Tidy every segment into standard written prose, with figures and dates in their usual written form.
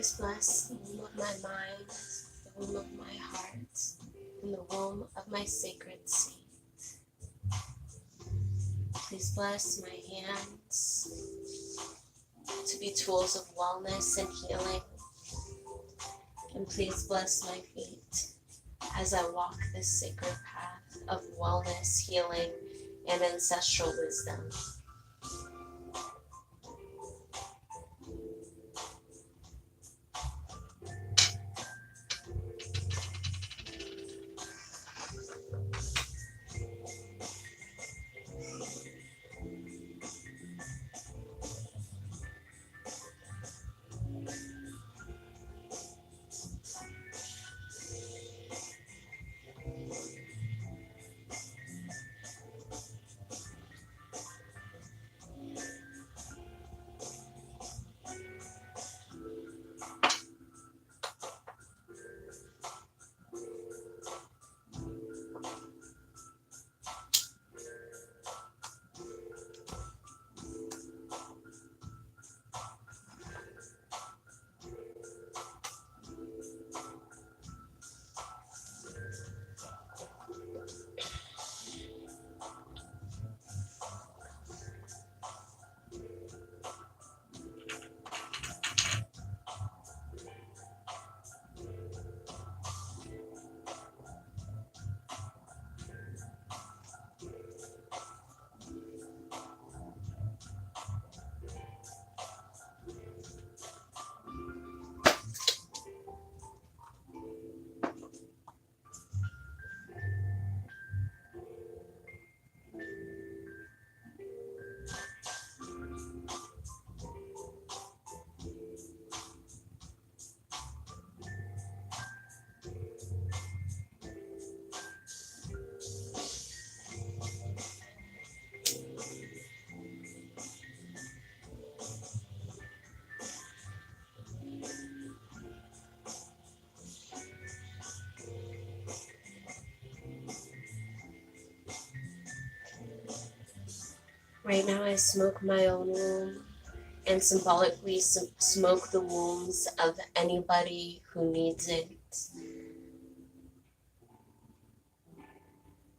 Please bless the womb of my mind, the womb of my heart, and the womb of my sacred seed. Please bless my hands to be tools of wellness and healing. And please bless my feet as I walk this sacred path of wellness, healing, and ancestral wisdom. Right now I smoke my own womb and symbolically smoke the wombs of anybody who needs it.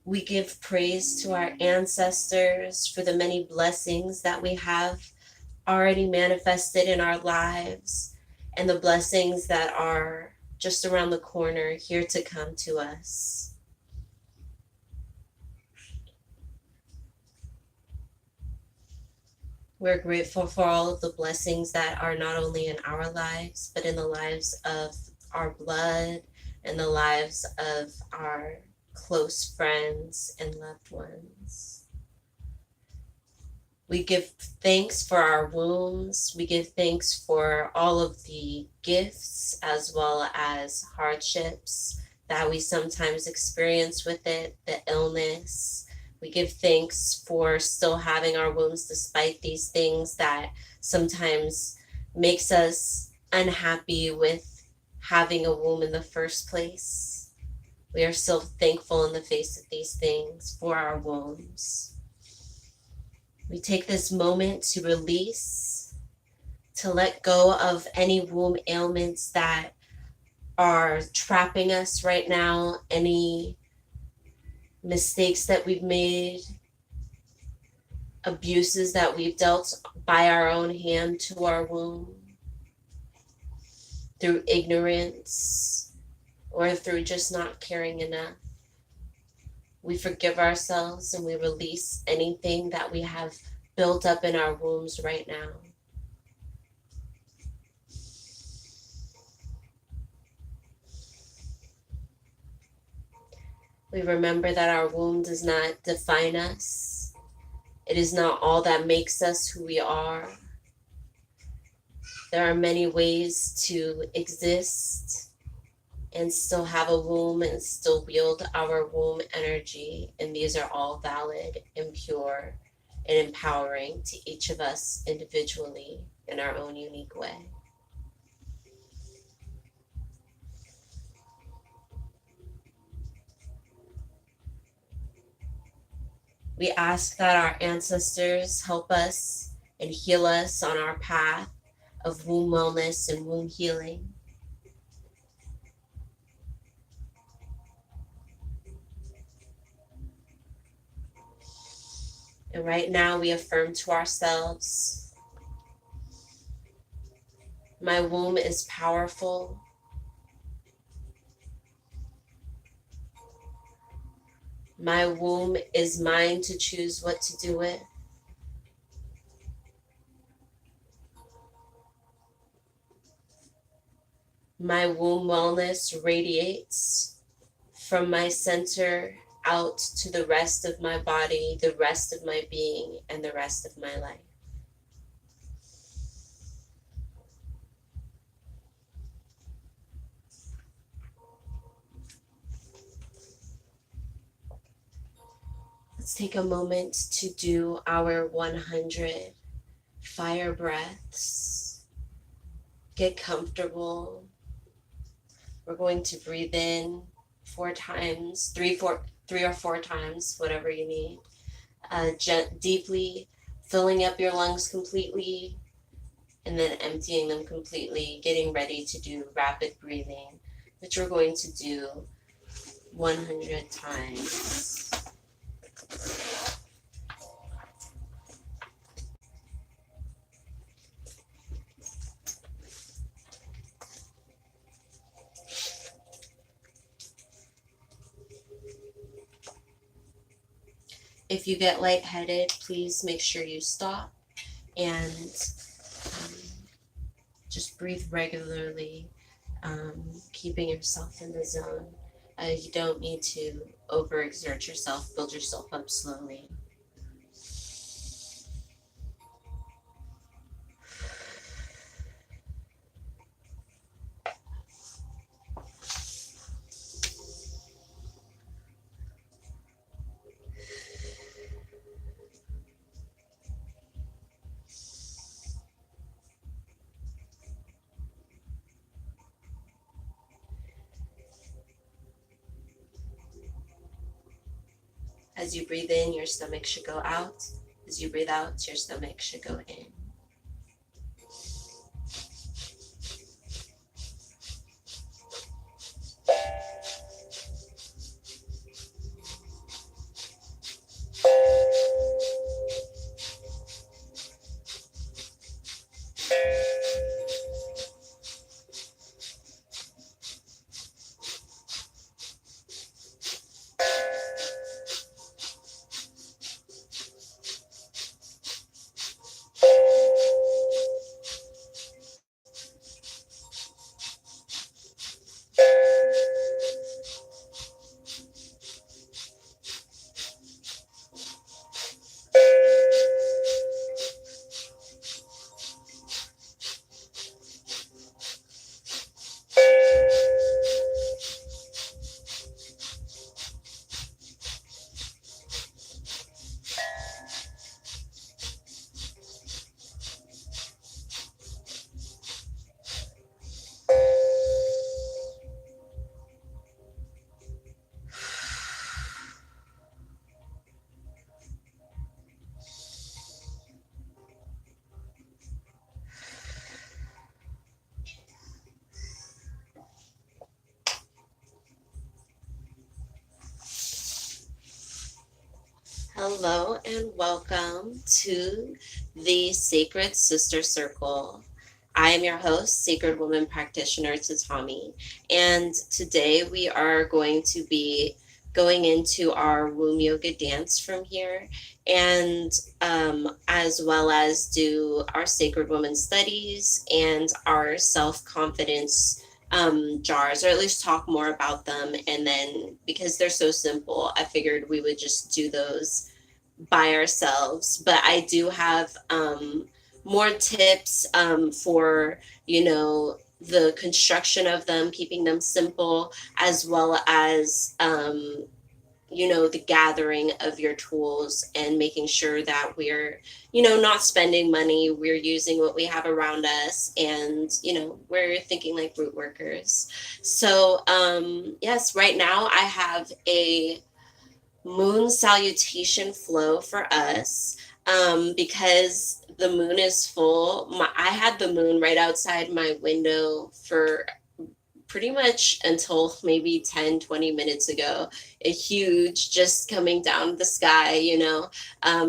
We give praise to our ancestors for the many blessings that we have already manifested in our lives and the blessings that are just around the corner here to come to us. We're grateful for all of the blessings that are not only in our lives, but in the lives of our blood and the lives of our close friends and loved ones. We give thanks for our wombs. We give thanks for all of the gifts as well as hardships that we sometimes experience with it, the illness. We give thanks for still having our wombs despite these things that sometimes makes us unhappy with having a womb in the first place. We are still thankful in the face of these things for our wombs. We take this moment to release, to let go of any womb ailments that are trapping us right now, any mistakes that we've made, abuses that we've dealt by our own hand to our womb, through ignorance or through just not caring enough. We forgive ourselves and we release anything that we have built up in our wombs right now. We remember that our womb does not define us. It is not all that makes us who we are. There are many ways to exist and still have a womb and still wield our womb energy. And these are all valid and pure and empowering to each of us individually in our own unique way. We ask that our ancestors help us and heal us on our path of womb wellness and womb healing. And right now we affirm to ourselves, my womb is powerful. My womb is mine to choose what to do with. My womb wellness radiates from my center out to the rest of my body, the rest of my being, and the rest of my life. Let's take a moment to do our 100 fire breaths. Get comfortable. We're going to breathe in 4 times, three or four times, whatever you need. Deeply filling up your lungs completely and then emptying them completely, getting ready to do rapid breathing, which we're going to do 100 times. If you get lightheaded, please make sure you stop and just breathe regularly, keeping yourself in the zone. You don't need to overexert yourself, build yourself up slowly. As you breathe in, your stomach should go out. As you breathe out, your stomach should go in. Hello and welcome to the Sacred Sister Circle. I am your host, Sacred Woman Practitioner Tatami, and today we are going to be going into our womb yoga dance from here, and as well as do our Sacred Woman studies and our self-confidence jars, or at least talk more about them. And then because they're so simple, I figured we would just do those by ourselves. But I do have more tips for, the construction of them, keeping them simple, as well as, the gathering of your tools and making sure that we're, not spending money. We're using what we have around us, and, we're thinking like root workers. So, yes, right now I have a moon salutation flow for us. because the moon is full. I had the moon right outside my window for pretty much until maybe 10, 20 minutes ago. A huge, just coming down the sky,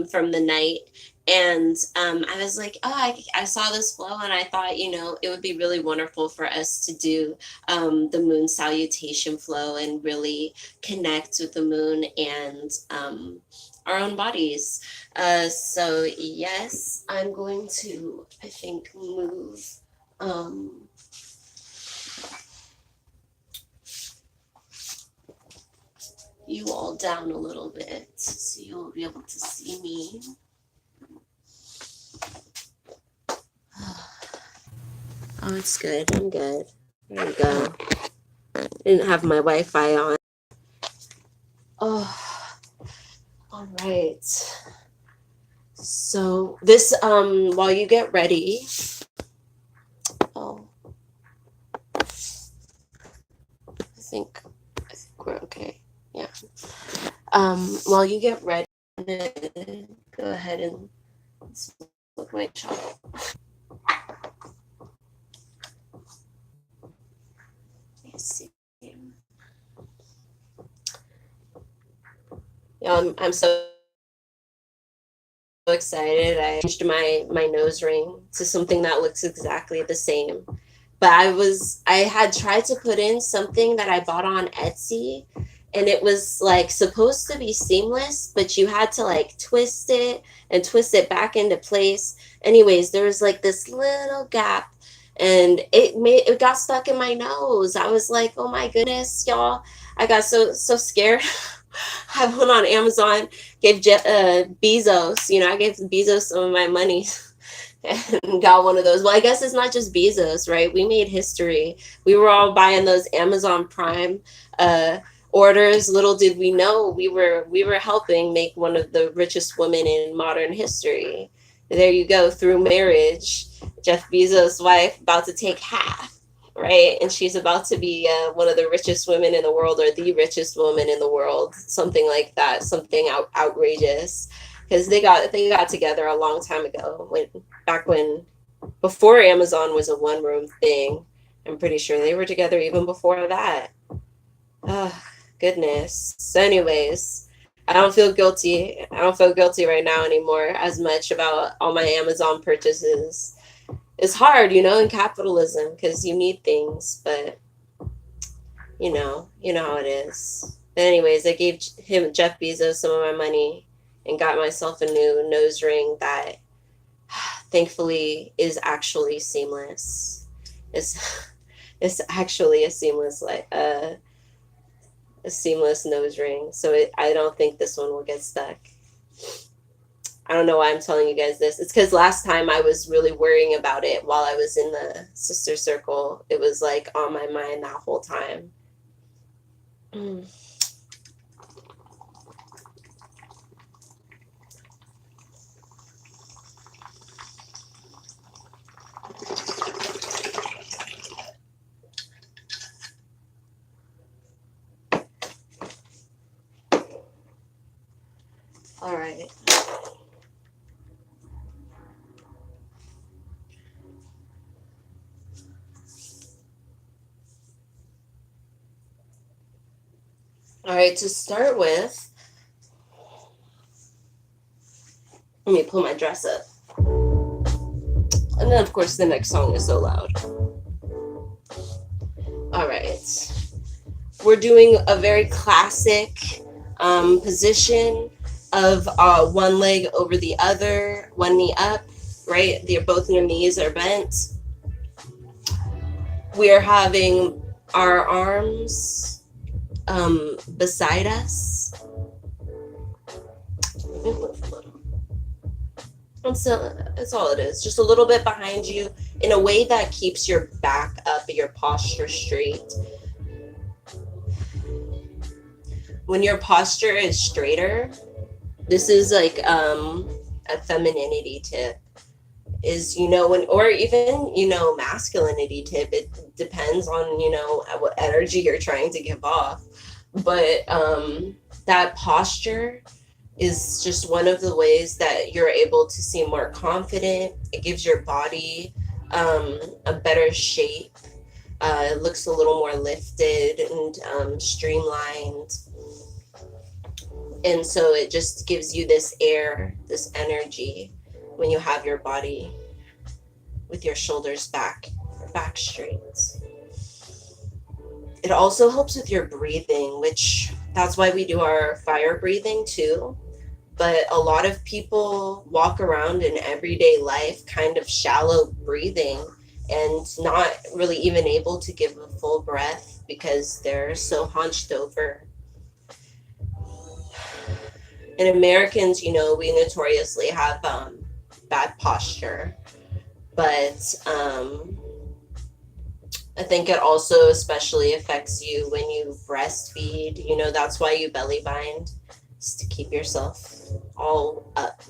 from the night. And I was like, oh, I saw this flow, and I thought, it would be really wonderful for us to do the moon salutation flow and really connect with the moon and our own bodies. So, yes, I'm going to, I think, move. Um, you all down a little bit so you'll be able to see me. Oh, it's good. I'm good. There we go. Didn't have my Wi-Fi on. Oh, all right. So this, while you get ready. Oh, I think we're okay. Yeah. While you get ready, I'm gonna go ahead and smoke my chocolate. Let's see. Yeah, I'm so excited. I changed my nose ring to something that looks exactly the same. But I had tried to put in something that I bought on Etsy, and it was like supposed to be seamless, but you had to like twist it and twist it back into place. Anyways, there was like this little gap, and it got stuck in my nose. I was like, "Oh my goodness, y'all." I got so scared. I went on Amazon, gave Bezos, I gave Bezos some of my money and got one of those. Well, I guess it's not just Bezos, right? We made history. We were all buying those Amazon Prime orders. Little did we know we were helping make one of the richest women in modern history. There you go, through marriage. Jeff Bezos' wife about to take half, right? And she's about to be one of the richest women in the world, or the richest woman in the world, something like that, something outrageous, because they got together a long time ago, back when before Amazon was a one room thing. I'm pretty sure they were together even before that. Oh, goodness. So, anyways, I don't feel guilty right now anymore as much about all my Amazon purchases. It's hard, in capitalism, because you need things, but you know how it is. But anyways, I gave Jeff Bezos some of my money and got myself a new nose ring that thankfully is actually seamless. It's it's actually a seamless nose ring, so I don't think this one will get stuck. I don't know why I'm telling you guys this. It's because last time I was really worrying about it while I was in the sister circle. It was like on my mind that whole time. Mm. All right. All right, to start with, let me pull my dress up. And then, of course, the next song is so loud. All right. We're doing a very classic position of one leg over the other, one knee up, right? Both your knees are bent. We are having our arms beside us. And so that's all it is. Just a little bit behind you in a way that keeps your back up, your posture straight. When your posture is straighter, this is like a femininity tip. Is when, or even masculinity tip. It depends on what energy you're trying to give off, but that posture is just one of the ways that you're able to seem more confident. It gives your body a better shape. It looks a little more lifted and streamlined. And so it just gives you this air, this energy when you have your body with your shoulders back straight. It also helps with your breathing, which that's why we do our fire breathing too. But a lot of people walk around in everyday life kind of shallow breathing and not really even able to give a full breath because they're so hunched over. And Americans, we notoriously have bad posture, but I think it also especially affects you when you breastfeed. That's why you belly bind, is to keep yourself all up.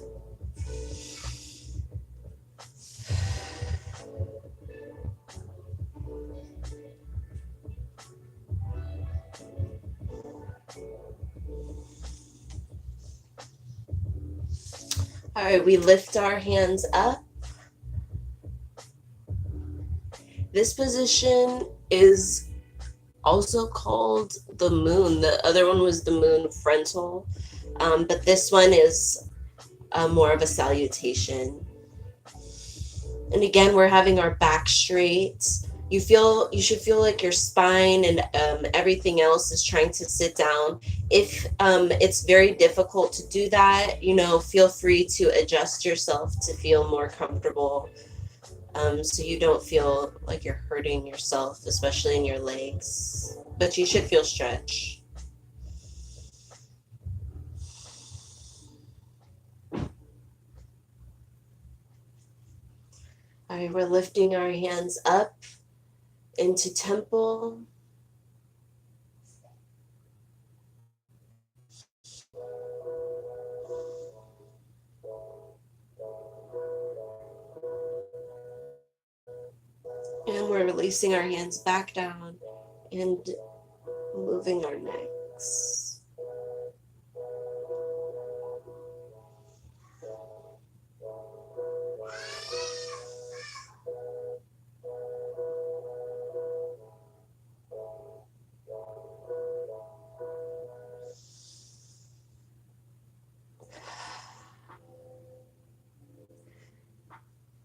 All right, we lift our hands up. This position is also called the moon. The other one was the moon frontal, but this one is more of a salutation. And again, we're having our back straight. You should feel like your spine and everything else is trying to sit down. If it's very difficult to do that, feel free to adjust yourself to feel more comfortable, so you don't feel like you're hurting yourself, especially in your legs. But you should feel stretch. All right, we're lifting our hands up into temple. And we're releasing our hands back down and moving our necks.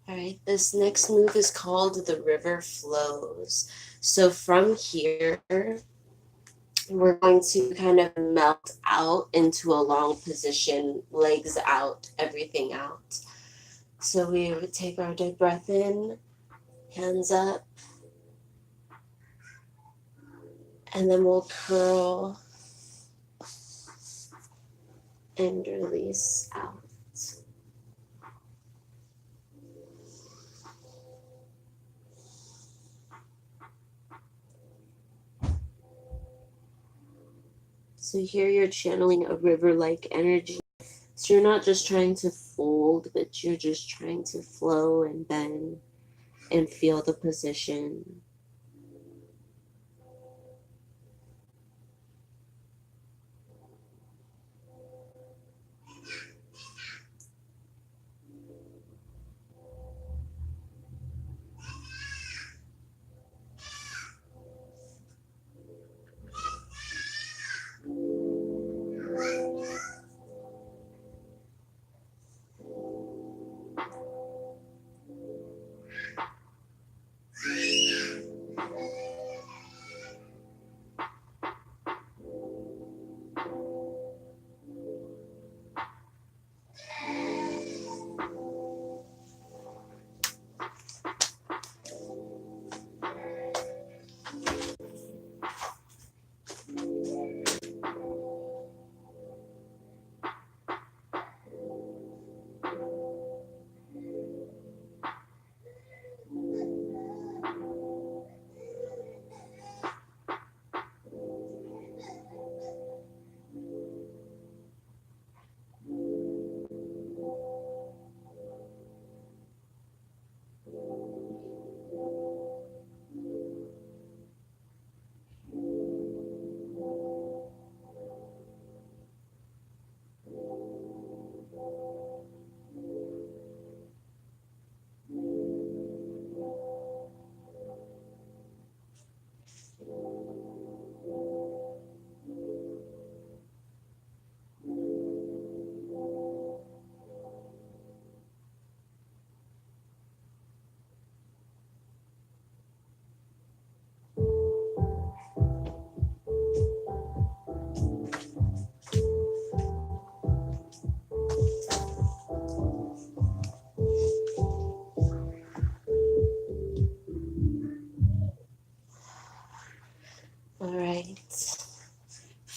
All right, this next move is called the river flows. So from here, we're going to kind of melt out into a long position, legs out, everything out. So we would take our deep breath in, hands up, and then we'll curl and release out. So here you're channeling a river-like energy. So you're not just trying to fold, but you're just trying to flow and bend and feel the position.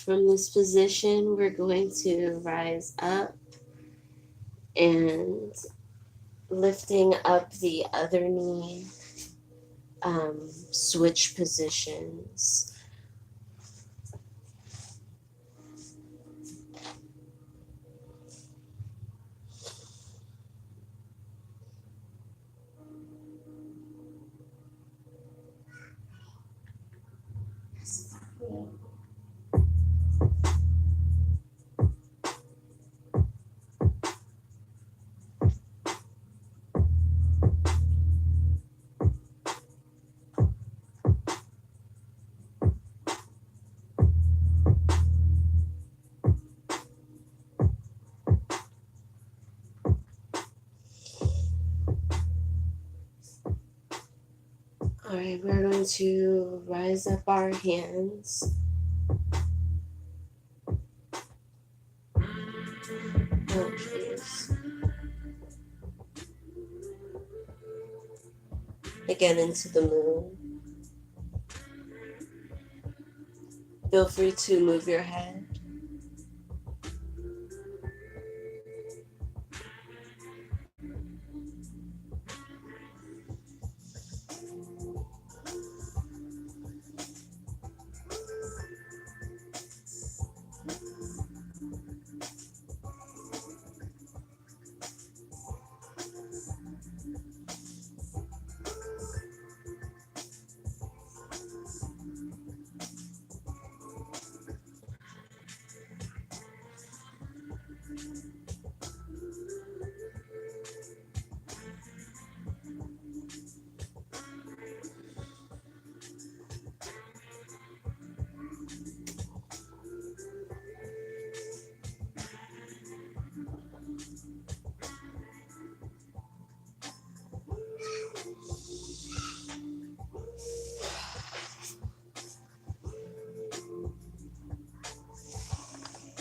From this position, we're going to rise up and lifting up the other knee, switch positions. All right, we're going to rise up our hands. Oh, please. Again into the moon. Feel free to move your head.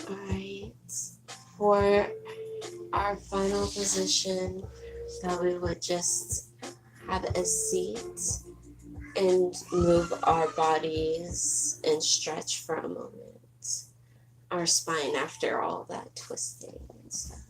All right. For our final position, that we would just have a seat and move our bodies and stretch for a moment. Our spine after all that twisting and stuff.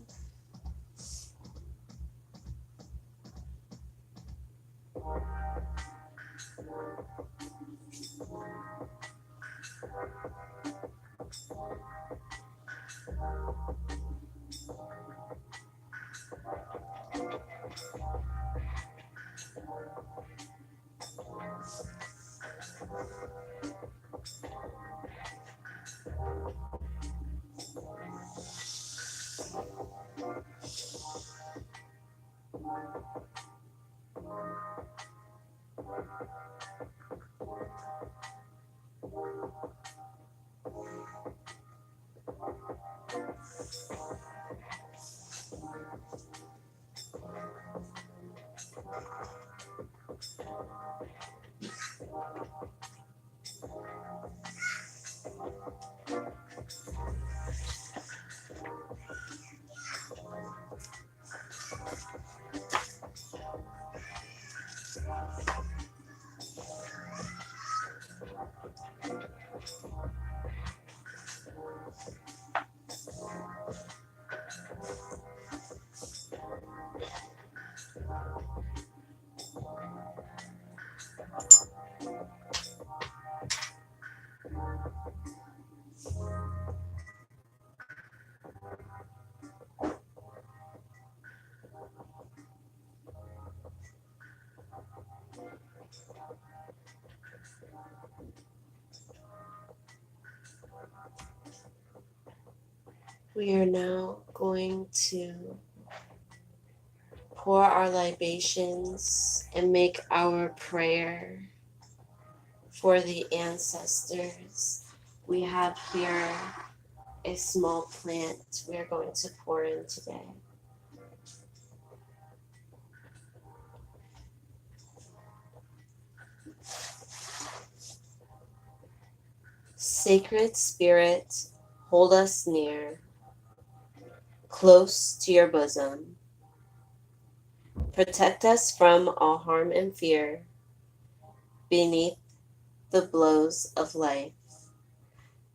We are now going to pour our libations and make our prayer for the ancestors. We have here a small plant we are going to pour in today. Sacred Spirit, hold us near, close to your bosom. Protect us from all harm and fear beneath the blows of life.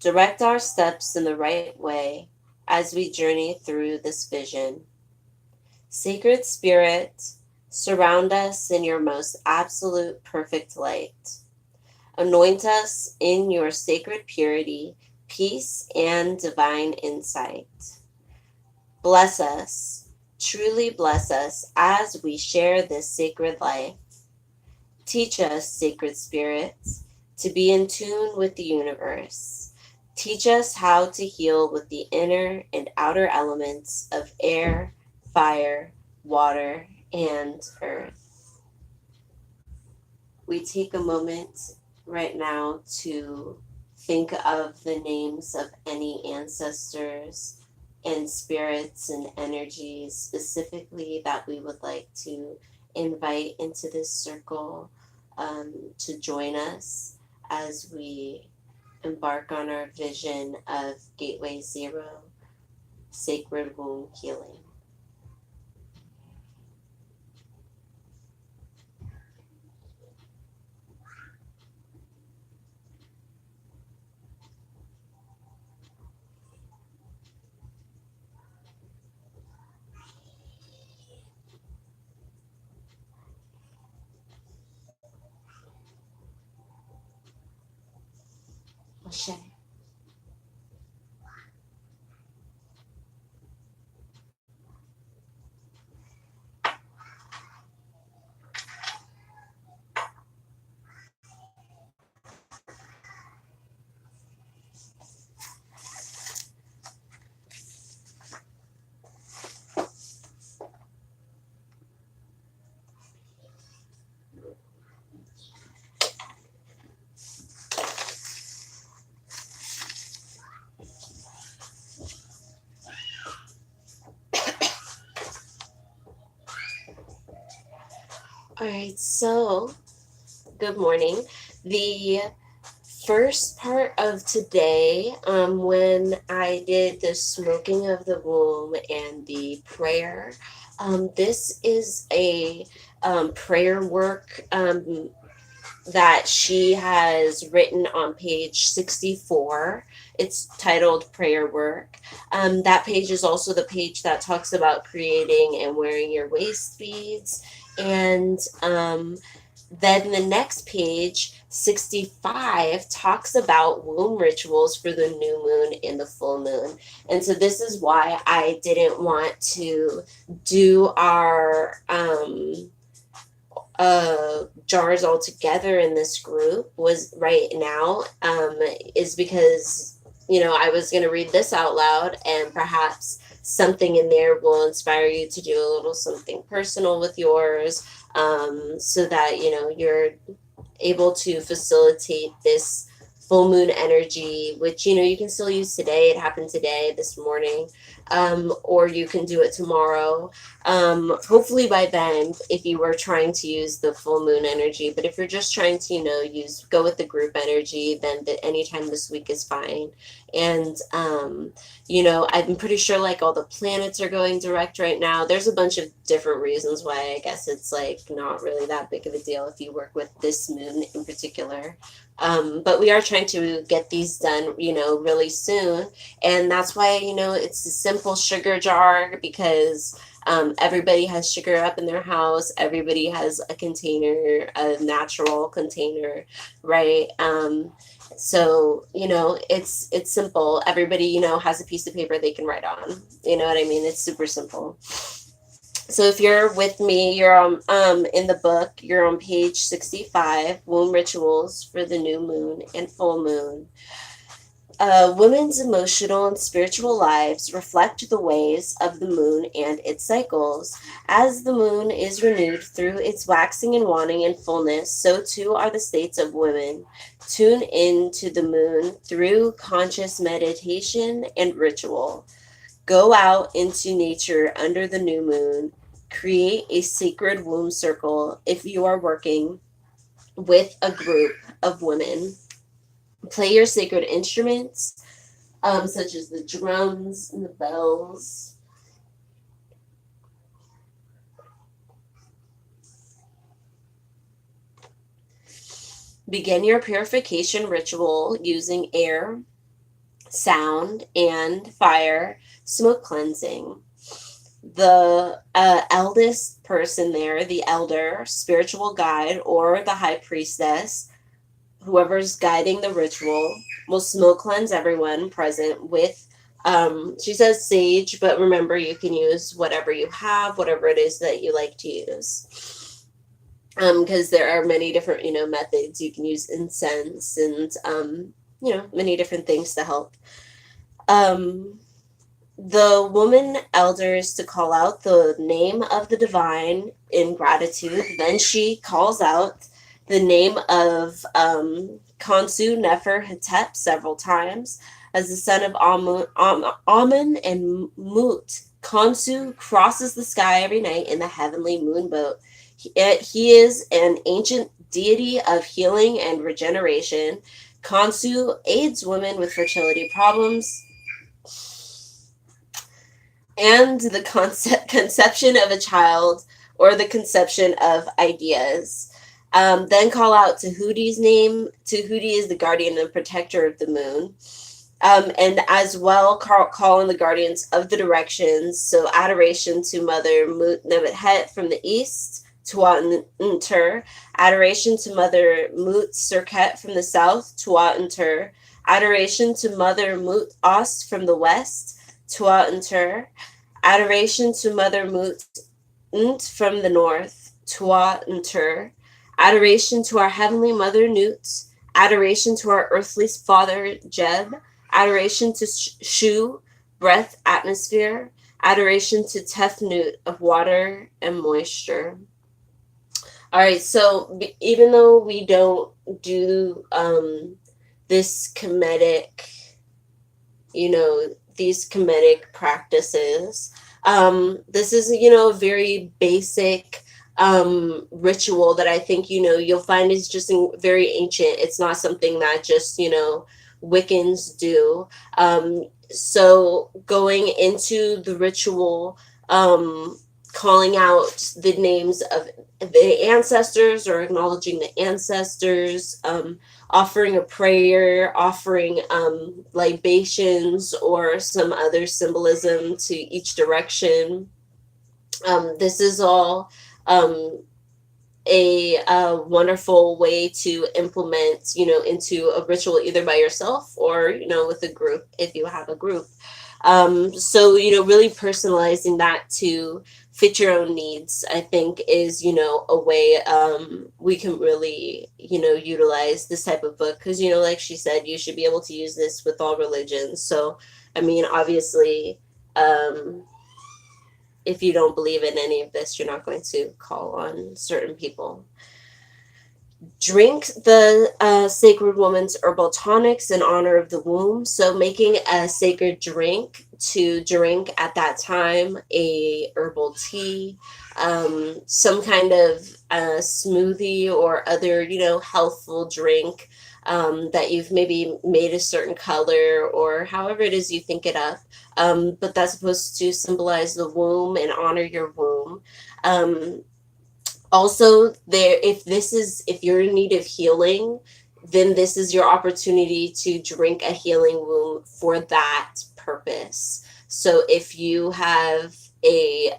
Direct our steps in the right way as we journey through this vision. Sacred Spirit, surround us in your most absolute perfect light. Anoint us in your sacred purity, peace, and divine insight. Bless us, truly bless us as we share this sacred life. Teach us, Sacred Spirits, to be in tune with the universe. Teach us how to heal with the inner and outer elements of air, fire, water, and earth. We take a moment right now to think of the names of any ancestors and spirits and energies specifically that we would like to invite into this circle to join us as we embark on our vision of Gateway Zero, sacred womb healing. Ashe. All right, so good morning. The first part of today, when I did the smoking of the womb and the prayer, this is a prayer work that she has written on page 64. It's titled Prayer Work. That page is also the page that talks about creating and wearing your waist beads. And then the next page, 65, talks about womb rituals for the new moon and the full moon. And so this is why I didn't want to do our jars all together in this group was right now, is because, I was going to read this out loud, and perhaps something in there will inspire you to do a little something personal with yours, so that, you're able to facilitate this full moon energy, which, you can still use today. It happened today, this morning, or you can do it tomorrow. Hopefully by then, if you were trying to use the full moon energy, but if you're just trying to, go with the group energy, then anytime this week is fine. And, I'm pretty sure like all the planets are going direct right now. There's a bunch of different reasons why I guess it's like not really that big of a deal if you work with this moon in particular. But we are trying to get these done, really soon. And that's why, it's a simple sugar jar, because everybody has sugar up in their house. Everybody has a container, a natural container, right? So, it's simple. Everybody, has a piece of paper they can write on. You know what I mean? It's super simple. So if you're with me, you're in the book, you're on page 65, Womb Rituals for the New Moon and Full Moon. Women's emotional and spiritual lives reflect the ways of the moon and its cycles. As the moon is renewed through its waxing and waning in fullness, so too are the states of women. Tune in to the moon through conscious meditation and ritual. Go out into nature under the new moon. Create a sacred womb circle if you are working with a group of women. Play your sacred instruments, such as the drums and the bells. Begin your purification ritual using air, sound, and fire, smoke cleansing. The eldest person there, the elder, spiritual guide, or the high priestess, whoever's guiding the ritual, will smoke cleanse everyone present with, she says sage, but remember you can use whatever you have, whatever it is that you like to use. Because there are many different, methods. You can use incense and, many different things to help. The woman elders to call out the name of the divine in gratitude. Then she calls out the name of Khonsu Nefer Hetep several times as the son of Amun and Mut. Khonsu crosses the sky every night in the heavenly moon boat. He is an ancient deity of healing and regeneration. Khonsu aids women with fertility problems and the conception of a child or the conception of ideas. Then call out Tahuti's name. Tahuti is the guardian and protector of the moon. And as well, call on the guardians of the directions. So adoration to Mother Mut Nebuhet from the east, Tuat Nter. Adoration to Mother Mut Serket from the south, Tuat Nter. Adoration to Mother Mut Ost from the west, Tuat Nter. Adoration to Mother Mut Nt from the north, Tuat Nter. Adoration to our Heavenly Mother Nut. Adoration to our earthly father Jeb. Adoration to Shu, breath, atmosphere. Adoration to Tefnut of water and moisture. All right, so even though we don't do this Kemetic, these Kemetic practices, this is, a very basic ritual that I think, you'll find is just very ancient. It's not something that just, Wiccans do. So going into the ritual, calling out the names of the ancestors or acknowledging the ancestors, offering a prayer, offering libations or some other symbolism to each direction. This is all a wonderful way to implement, into a ritual either by yourself or, with a group if you have a group. So, really personalizing that to fit your own needs, I think is, a way we can really, utilize this type of book. Because, like she said, you should be able to use this with all religions. So, I mean, obviously, if you don't believe in any of this, you're not going to call on certain people. Drink the sacred woman's herbal tonics in honor of the womb. So making a sacred drink to drink at that time, a herbal tea, some kind of smoothie or other, healthful drink that you've maybe made a certain color or however it is you think it up. But that's supposed to symbolize the womb and honor your womb. Also, if you're in need of healing, then this is your opportunity to drink a healing womb for that purpose. So if you have a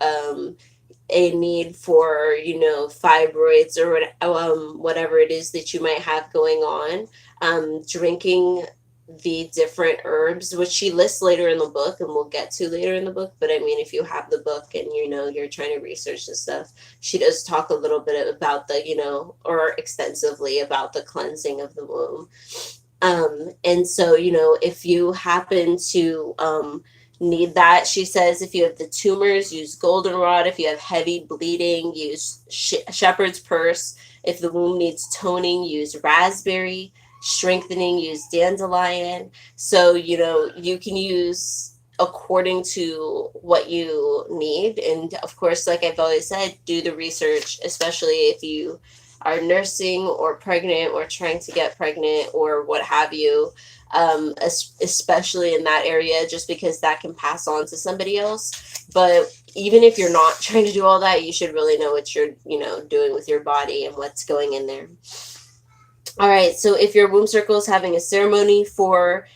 need for, fibroids or whatever it is that you might have going on, drinking the different herbs, which she lists later in the book and we'll get to later in the book. But I mean, if you have the book and, you're trying to research this stuff, she does talk a little bit about the, or extensively about the cleansing of the womb. And so, if you happen to need that, she says, if you have the tumors, use goldenrod. If you have heavy bleeding, use shepherd's purse. If the womb needs toning, use raspberry. Strengthening, use dandelion. So, you can use according to what you need. And of course, like I've always said, do the research, especially if you are nursing or pregnant or trying to get pregnant or what have you, especially in that area, just because that can pass on to somebody else. But even if you're not trying to do all that, you should really know what you're, doing with your body and what's going in there. All right, so if your womb circle is having a ceremony for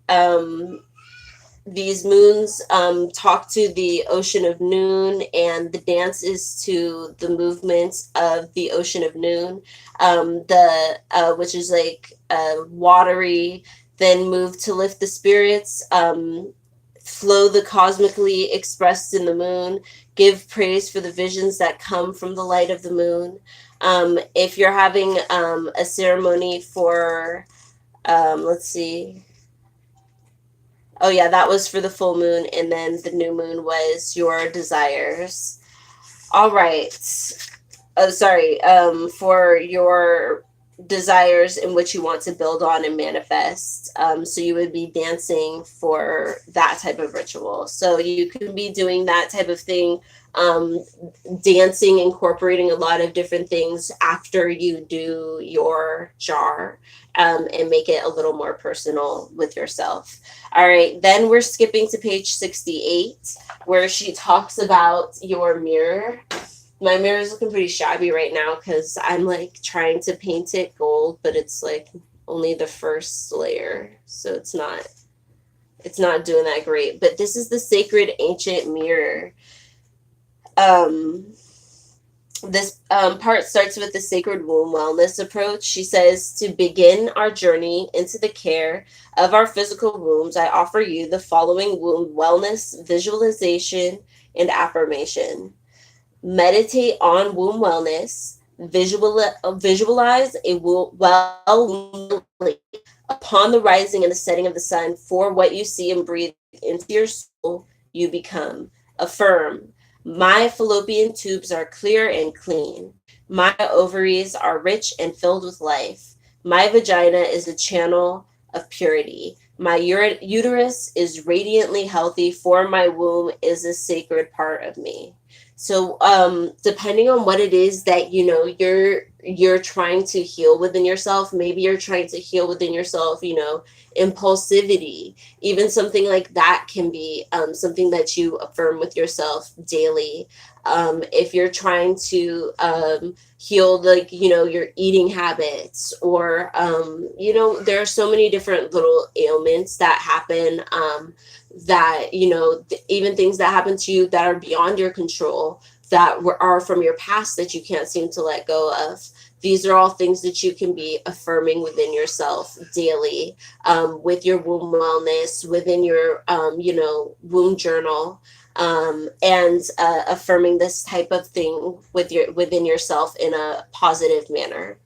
um, these moons talk to the ocean of noon, and the dance is to the movements of the ocean of noon, the which is like watery, then move to lift the spirits, flow the cosmically expressed in the moon, give praise for the visions that come from the light of the moon. If you're having a ceremony for, let's see, oh yeah, that was for the full moon, and then the new moon was your desires. All right. Oh, sorry. For your desires in which you want to build on and manifest. So you would be dancing for that type of ritual. So you could be doing that type of thing, um, dancing, incorporating a lot of different things after you do your jar, and make it a little more personal with yourself. All right, then we're skipping to page 68, where she talks about your mirror. My mirror is looking pretty shabby right now because I'm like trying to paint it gold, but it's like only the first layer, so it's not doing that great. But this is the sacred ancient mirror. Um, this part starts with the sacred womb wellness approach. She says, to begin our journey into the care of our physical wombs, I offer you the following womb wellness visualization and affirmation. Meditate on womb wellness. Visualize a well upon the rising and the setting of the sun. For what you see and breathe into your soul, you become. Affirm. My fallopian tubes are clear and clean. My ovaries are rich and filled with life. My vagina is a channel of purity. My uterus is radiantly healthy, for my womb is a sacred part of me. So, depending on what it is that you're trying to heal within yourself, maybe you're trying to heal within yourself, impulsivity, even something like that can be something that you affirm with yourself daily. If you're trying to heal, like, your eating habits, or there are so many different little ailments that happen, that even things that happen to you that are beyond your control, that are from your past that you can't seem to let go of. These are all things that you can be affirming within yourself daily, with your womb wellness, within your womb journal, and affirming this type of thing within yourself in a positive manner.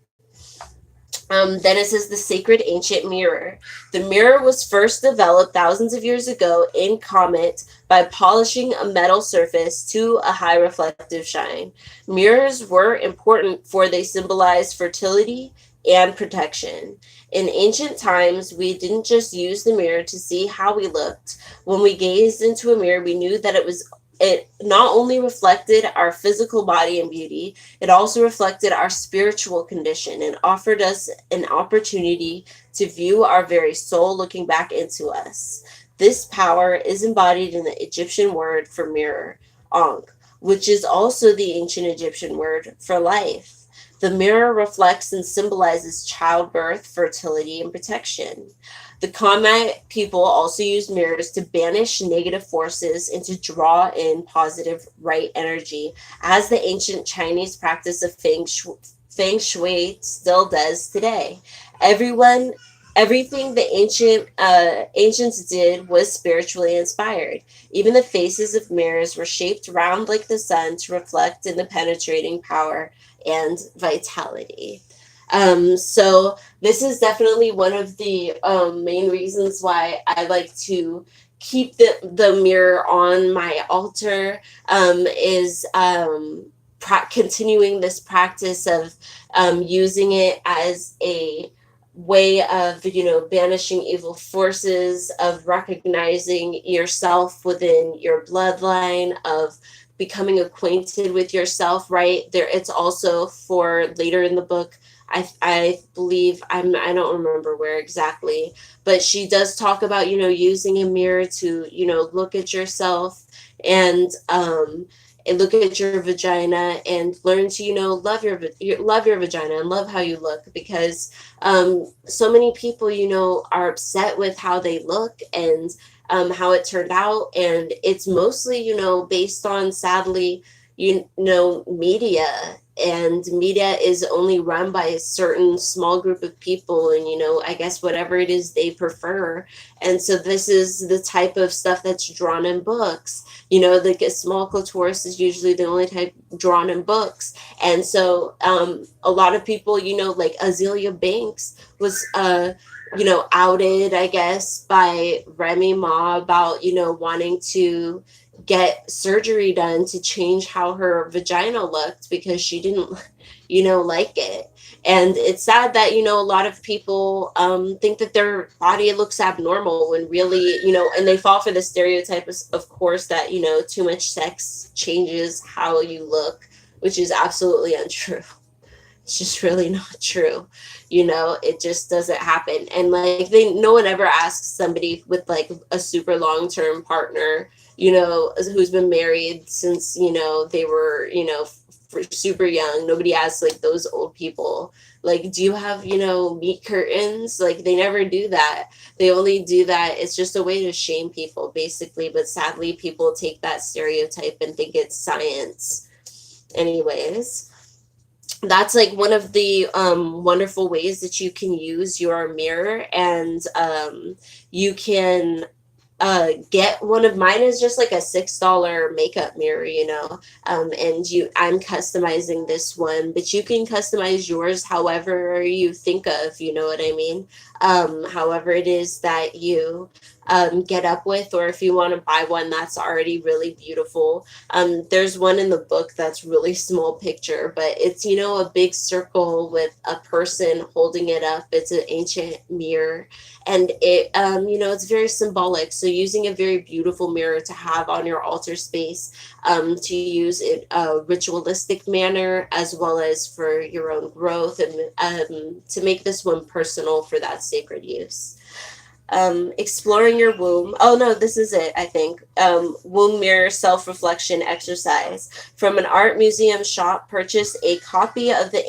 Then it says the sacred ancient mirror. The mirror was first developed thousands of years ago in Comet by polishing a metal surface to a high reflective shine. Mirrors were important, for they symbolized fertility and protection. In ancient times, we didn't just use the mirror to see how we looked. When we gazed into a mirror, we knew that it not only reflected our physical body and beauty, it also reflected our spiritual condition and offered us an opportunity to view our very soul looking back into us. This power is embodied in the Egyptian word for mirror, Ankh, which is also the ancient Egyptian word for life. The mirror reflects and symbolizes childbirth, fertility, and protection. The Comet people also used mirrors to banish negative forces and to draw in positive right energy, as the ancient Chinese practice of Feng Shui still does today. Everyone, Everything the ancients did was spiritually inspired. Even the faces of mirrors were shaped round like the sun to reflect in the penetrating power and vitality. So this is definitely one of the main reasons why I like to keep the mirror on my altar, is continuing this practice of using it as a way of banishing evil forces, of recognizing yourself within your bloodline, of becoming acquainted with yourself, right there. It's also for later in the book. I believe, I don't remember where exactly, but she does talk about using a mirror to look at yourself, and and look at your vagina and learn to, love your vagina and love how you look, because so many people, are upset with how they look and how it turned out. And it's mostly, based on, sadly, media. And media is only run by a certain small group of people, and I guess whatever it is they prefer. And so this is the type of stuff that's drawn in books. Like a small clitoris is usually the only type drawn in books. And so a lot of people, like Azealia Banks was outed, I guess, by Remy Ma about, wanting to get surgery done to change how her vagina looked because she didn't, like it. And it's sad that, a lot of people think that their body looks abnormal when really, and they fall for the stereotype, of course, that, too much sex changes how you look, which is absolutely untrue. It's just really not true. It just doesn't happen. And like no one ever asks somebody with like a super long-term partner, who's been married since, they were, super young. Nobody asks like those old people, like, do you have, meat curtains? Like, they never do that. They only do that. It's just a way to shame people, basically. But sadly, people take that stereotype and think it's science. Anyways, that's like one of the wonderful ways that you can use your mirror. And you can get one of mine is just like a $6 makeup mirror, and I'm customizing this one, but you can customize yours however you think of, you know what I mean? However it is that you get up with, or if you want to buy one that's already really beautiful. There's one in the book that's really small picture, but it's, a big circle with a person holding it up. It's an ancient mirror, and it, it's very symbolic. So using a very beautiful mirror to have on your altar space, to use in a ritualistic manner, as well as for your own growth, and to make this one personal for that sacred use. Exploring your womb. Oh no, this is it, I think. Womb mirror self-reflection exercise. From an art museum shop, purchase a copy of the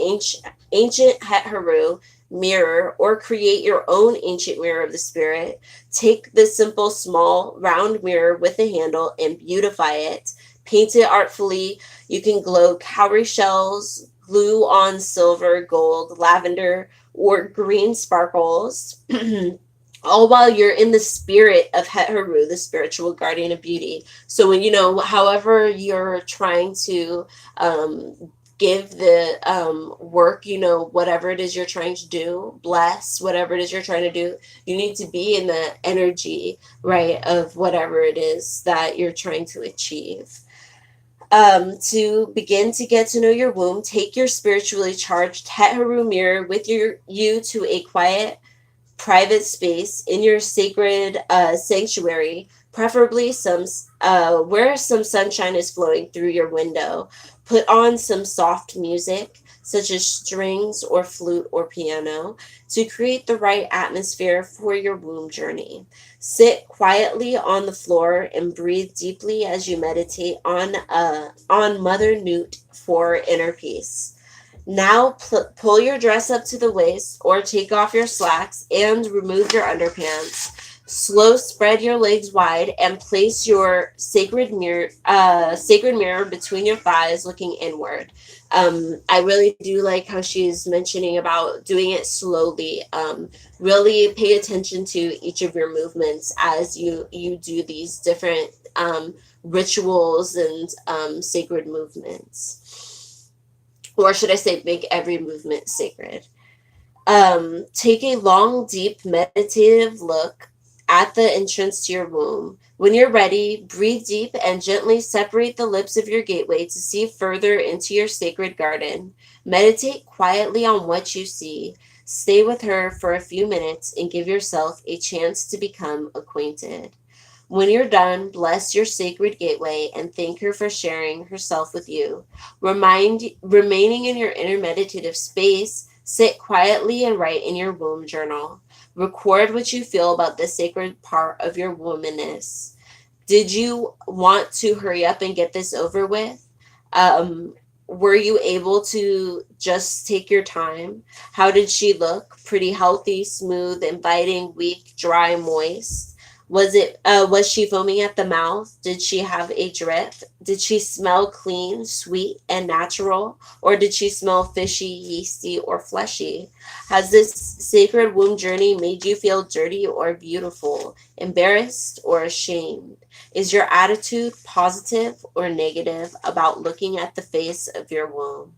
ancient Het Haru mirror, or create your own ancient mirror of the spirit. Take this simple, small, round mirror with a handle and beautify it. Paint it artfully. You can glow cowrie shells, glue on silver, gold, lavender, or green sparkles. All while you're in the spirit of Het Haru, the spiritual guardian of beauty. So when, however you're trying to give the work, whatever it is you're trying to do, bless whatever it is you're trying to do, you need to be in the energy, right, of whatever it is that you're trying to achieve. To begin to get to know your womb, take your spiritually charged Het Haru mirror with you to a quiet, private space in your sacred sanctuary, preferably where some sunshine is flowing through your window. Put on some soft music, such as strings or flute or piano, to create the right atmosphere for your womb journey. Sit quietly on the floor and breathe deeply as you meditate on Mother Newt for inner peace. Now pull your dress up to the waist, or take off your slacks and remove your underpants. Slow spread your legs wide and place your sacred mirror between your thighs, looking inward. I really do like how she's mentioning about doing it slowly. Really pay attention to each of your movements as you do these different rituals and sacred movements. Or should I say, make every movement sacred. Take a long, deep, meditative look at the entrance to your womb. When you're ready, breathe deep and gently separate the lips of your gateway to see further into your sacred garden. Meditate quietly on what you see. Stay with her for a few minutes and give yourself a chance to become acquainted. When you're done, bless your sacred gateway and thank her for sharing herself with you. Remaining in your inner meditative space, sit quietly and write in your womb journal. Record what you feel about this sacred part of your womanness. Did you want to hurry up and get this over with? Um, were you able to just take your time? How did she look? Pretty healthy, smooth, inviting, weak, dry, moist? Was she foaming at the mouth? Did she have a drip? Did she smell clean, sweet, and natural? Or did she smell fishy, yeasty, or fleshy? Has this sacred womb journey made you feel dirty or beautiful, embarrassed or ashamed? Is your attitude positive or negative about looking at the face of your womb?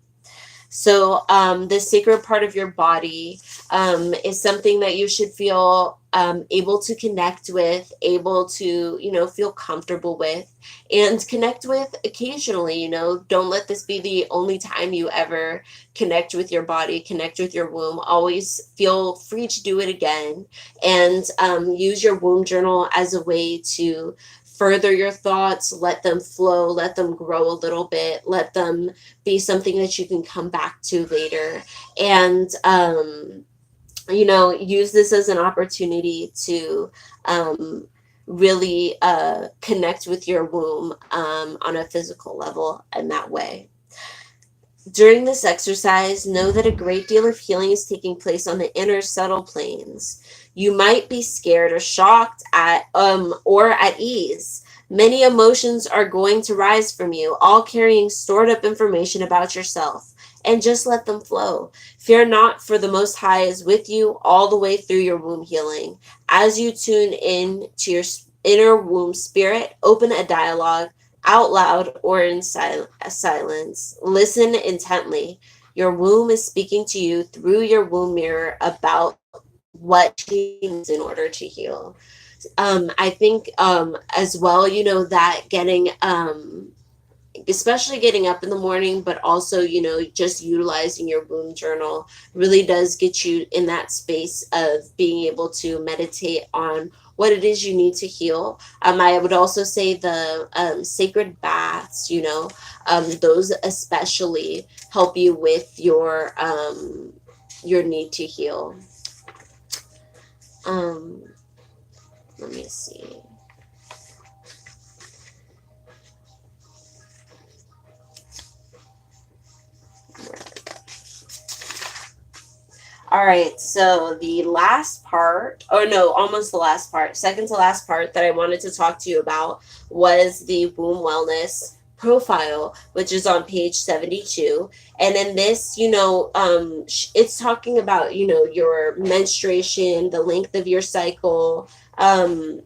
So, the sacred part of your body is something that you should feel able to connect with, able to, feel comfortable with, and connect with occasionally. Don't let this be the only time you ever connect with your body, connect with your womb. Always feel free to do it again, and use your womb journal as a way to further your thoughts, let them flow, let them grow a little bit, let them be something that you can come back to later. And, use this as an opportunity to really connect with your womb on a physical level in that way. During this exercise, know that a great deal of healing is taking place on the inner subtle planes. You might be scared or shocked at or at ease. Many emotions are going to rise from you, all carrying stored up information about yourself, and just let them flow. Fear not, for the Most High is with you all the way through your womb healing. As you tune in to your inner womb spirit, open a dialogue out loud or in silence. Listen intently. Your womb is speaking to you through your womb mirror about what she needs in order to heal. I think as well, that getting especially getting up in the morning, but also, just utilizing your womb journal really does get you in that space of being able to meditate on what it is you need to heal. I would also say the sacred baths, those especially help you with your need to heal. Um, Let me see. All right, so the last part, or no, almost the last part, second to last part that I wanted to talk to you about was the womb wellness profile, which is on page 72. And in this, it's talking about, your menstruation, the length of your cycle, and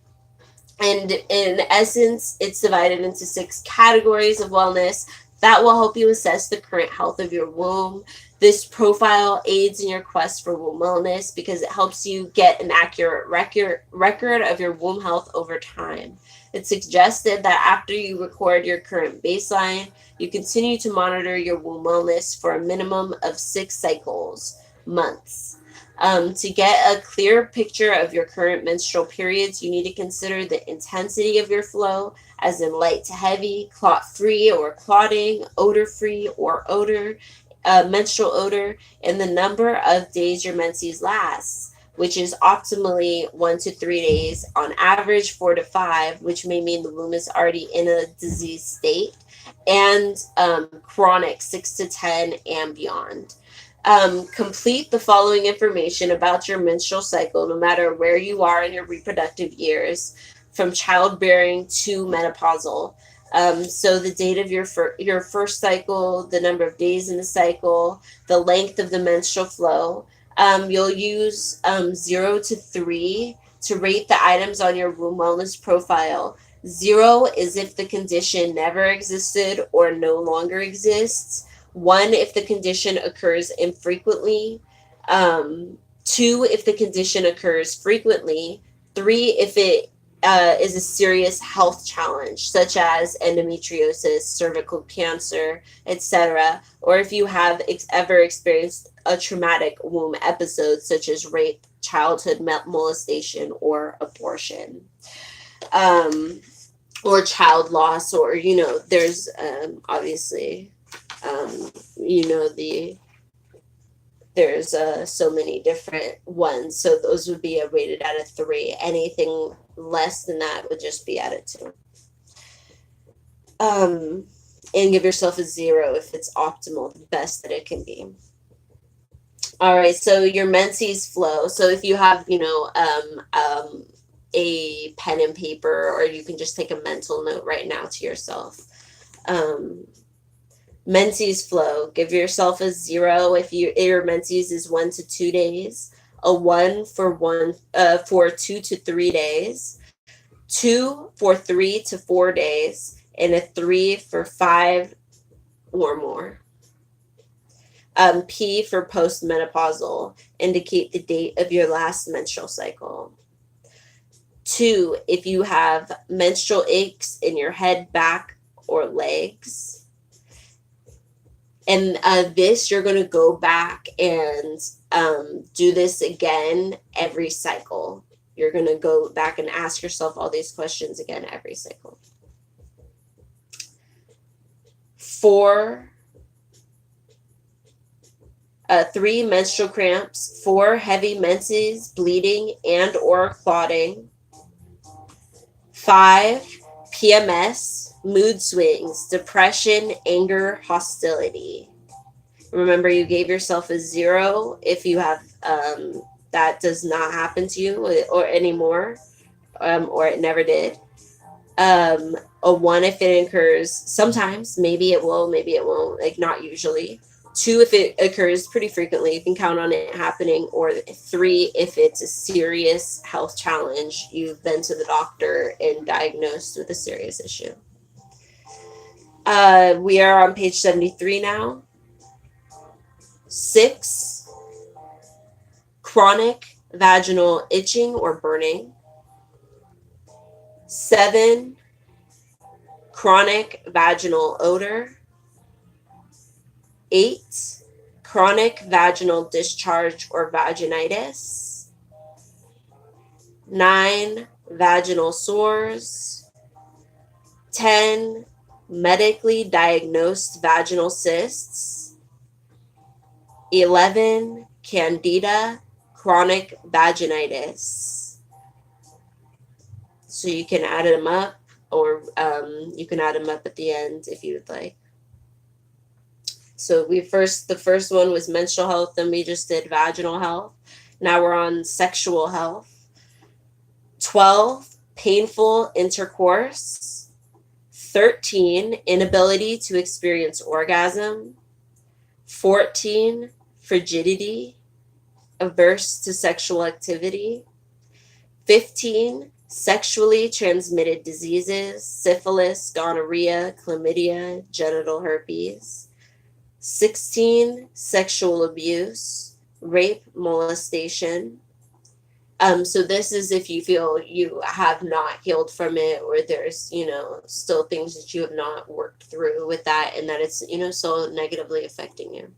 in essence, it's divided into 6 categories of wellness that will help you assess the current health of your womb. This profile aids in your quest for womb wellness because it helps you get an accurate record of your womb health over time. It's suggested that after you record your current baseline, you continue to monitor your womb wellness for a minimum of 6 cycles, months. To get a clear picture of your current menstrual periods, you need to consider the intensity of your flow, as in light to heavy, clot-free or clotting, odor-free or menstrual odor, and the number of days your menses last, which is optimally 1 to 3 days, on average 4 to 5, which may mean the womb is already in a disease state, and chronic 6 to 10 and beyond. Complete the following information about your menstrual cycle, no matter where you are in your reproductive years, from childbearing to menopausal. So the date of your first cycle, the number of days in the cycle, the length of the menstrual flow. You'll use 0 to 3 to rate the items on your womb wellness profile. 0 is if the condition never existed or no longer exists. 1 if the condition occurs infrequently. 2 if the condition occurs frequently. 3 if it is a serious health challenge, such as endometriosis, cervical cancer, etc., or if you have ever experienced a traumatic womb episode, such as rape, childhood molestation, or abortion, or child loss, or there's obviously the there's so many different ones, so those would be rated at a 3. Anything less than that would just be at a 2. And give yourself a 0 if it's optimal, the best that it can be. All right, so your menses flow. So if you have, a pen and paper, or you can just take a mental note right now to yourself. Um, menses flow. Give yourself a 0 if your menses is 1 to 2 days, a 1 for 2 to 3 days, 2 for 3 to 4 days, and a 3 for 5 or more. P for postmenopausal, indicate the date of your last menstrual cycle. 2, if you have menstrual aches in your head, back, or legs. And this, you're going to go back and do this again every cycle. You're going to go back and ask yourself all these questions again every cycle. 4, 3, menstrual cramps. 4, heavy menses, bleeding and or clotting. 5, PMS, mood swings, depression, anger, hostility. Remember, you gave yourself a 0 if you have that does not happen to you or anymore, or it never did. A 1 if it occurs sometimes, maybe it will, maybe it won't, like not usually. 2 if it occurs pretty frequently, you can count on it happening. Or 3 if it's a serious health challenge, you've been to the doctor and diagnosed with a serious issue. We are on page 73 now. 6, chronic vaginal itching or burning. 7, chronic vaginal odor. 8, chronic vaginal discharge or vaginitis. 9, vaginal sores. 10, medically diagnosed vaginal cysts. 11, candida, chronic vaginitis. So you can add them up, or you can add them up at the end if you would like. So the first one was menstrual health, then we just did vaginal health. Now we're on sexual health. 12, painful intercourse. 13, inability to experience orgasm. 14, frigidity, averse to sexual activity. 15, sexually transmitted diseases, syphilis, gonorrhea, chlamydia, genital herpes. 16, sexual abuse, rape, molestation. So this is if you feel you have not healed from it, or there's, still things that you have not worked through with that, and that it's, so negatively affecting you.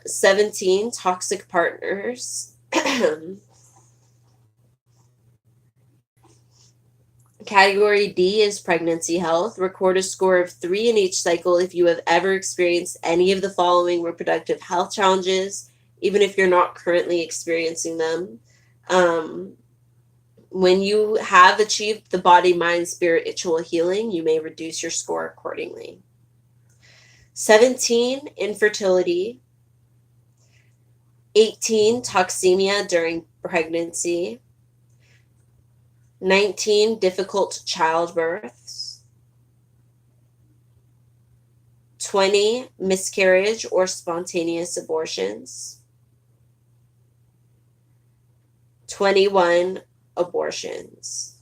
17, toxic partners. Category D is pregnancy health. Record a score of 3 in each cycle if you have ever experienced any of the following reproductive health challenges, even if you're not currently experiencing them. When you have achieved the body, mind, spiritual healing, you may reduce your score accordingly. 17, infertility. 18, toxemia during pregnancy. 19, difficult childbirths. 20, miscarriage or spontaneous abortions. 21, abortions.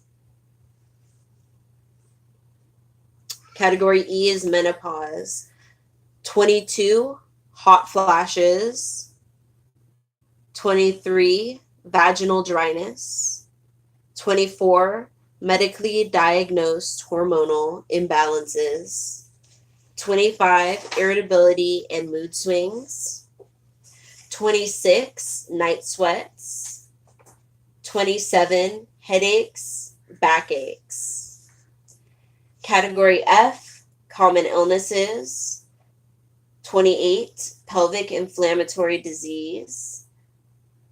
Category E is menopause. 22, hot flashes. 23, vaginal dryness. 24, medically diagnosed hormonal imbalances. 25, irritability and mood swings. 26, night sweats. 27, headaches, backaches. Category F, common illnesses. 28, pelvic inflammatory disease.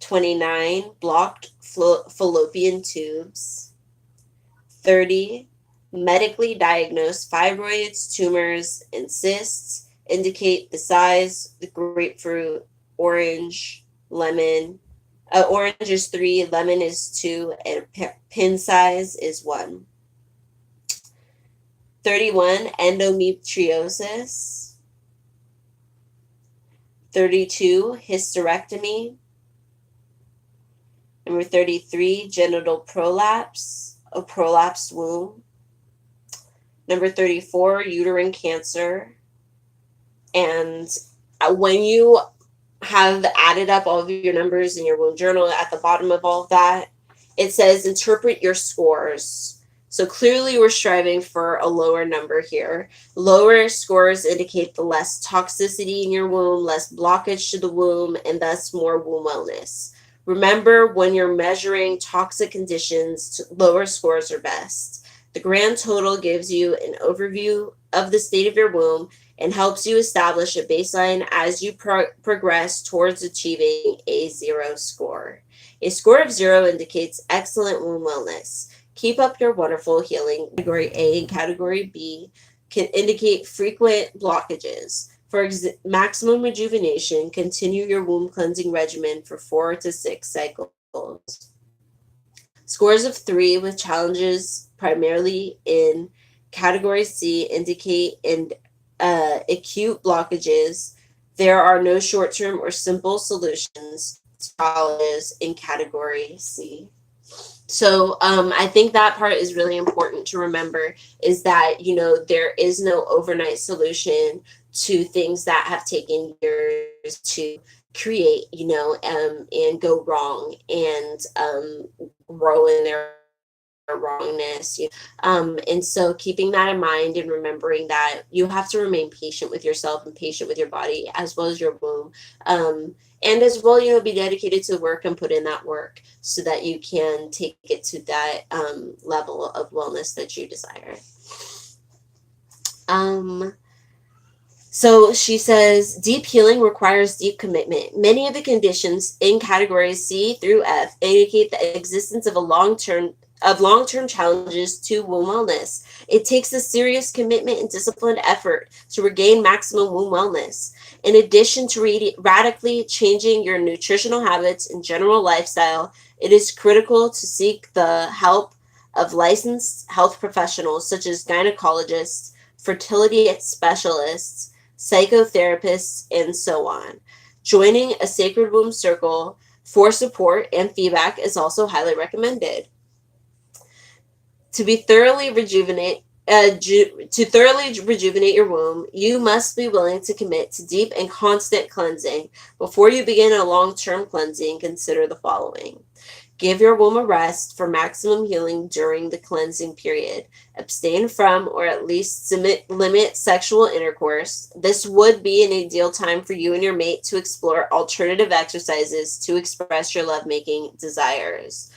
29, blocked fallopian tubes. 30, Medically diagnosed fibroids, tumors, and cysts indicate the size, the grapefruit, orange, lemon. Orange is 3, lemon is 2, and pin size is 1. 31, endometriosis. 32, hysterectomy. Number 33, genital prolapse, a prolapsed womb. Number 34, uterine cancer. And when you have added up all of your numbers in your womb journal, at the bottom of all of that, it says interpret your scores. So clearly we're striving for a lower number here. Lower scores indicate the less toxicity in your womb, less blockage to the womb, and thus more womb wellness. Remember, when you're measuring toxic conditions, lower scores are best. The grand total gives you an overview of the state of your womb and helps you establish a baseline as you progress towards achieving a 0 score. A score of 0 indicates excellent womb wellness. Keep up your wonderful healing. Category A and Category B can indicate frequent blockages. For maximum rejuvenation, continue your womb cleansing regimen for 4 to 6 cycles. Scores of 3 with challenges primarily in Category C indicate acute blockages. There are no short-term or simple solutions to challenges in Category C. So I think that part is really important to remember, is that, there is no overnight solution to things that have taken years to create, and go wrong and grow in their wrongness. And so keeping that in mind and remembering that you have to remain patient with yourself and patient with your body as well as your womb. And as well, be dedicated to the work and put in that work so that you can take it to that level of wellness that you desire. So she says, deep healing requires deep commitment. Many of the conditions in categories C through F indicate the existence of long-term challenges to womb wellness. It takes a serious commitment and disciplined effort to regain maximum womb wellness. In addition to radically changing your nutritional habits and general lifestyle, it is critical to seek the help of licensed health professionals such as gynecologists, fertility specialists, psychotherapists, and so on. Joining a sacred womb circle for support and feedback is also highly recommended. To thoroughly rejuvenate your womb, you must be willing to commit to deep and constant cleansing. Before you begin a long-term cleansing, consider the following. Give your womb a rest for maximum healing during the cleansing period. Abstain from or at least limit sexual intercourse. This would be an ideal time for you and your mate to explore alternative exercises to express your lovemaking desires.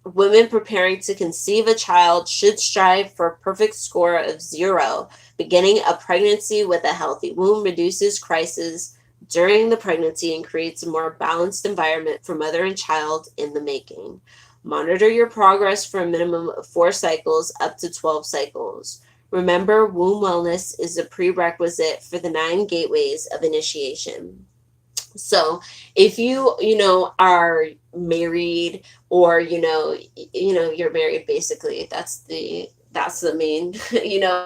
Women preparing to conceive a child should strive for a perfect score of 0. Beginning a pregnancy with a healthy womb reduces crises during the pregnancy and creates a more balanced environment for mother and child in the making. Monitor your progress for a minimum of 4 cycles up to 12 cycles. Remember, womb wellness is a prerequisite for the 9 gateways of initiation. So if you are married, or you're married, basically that's the main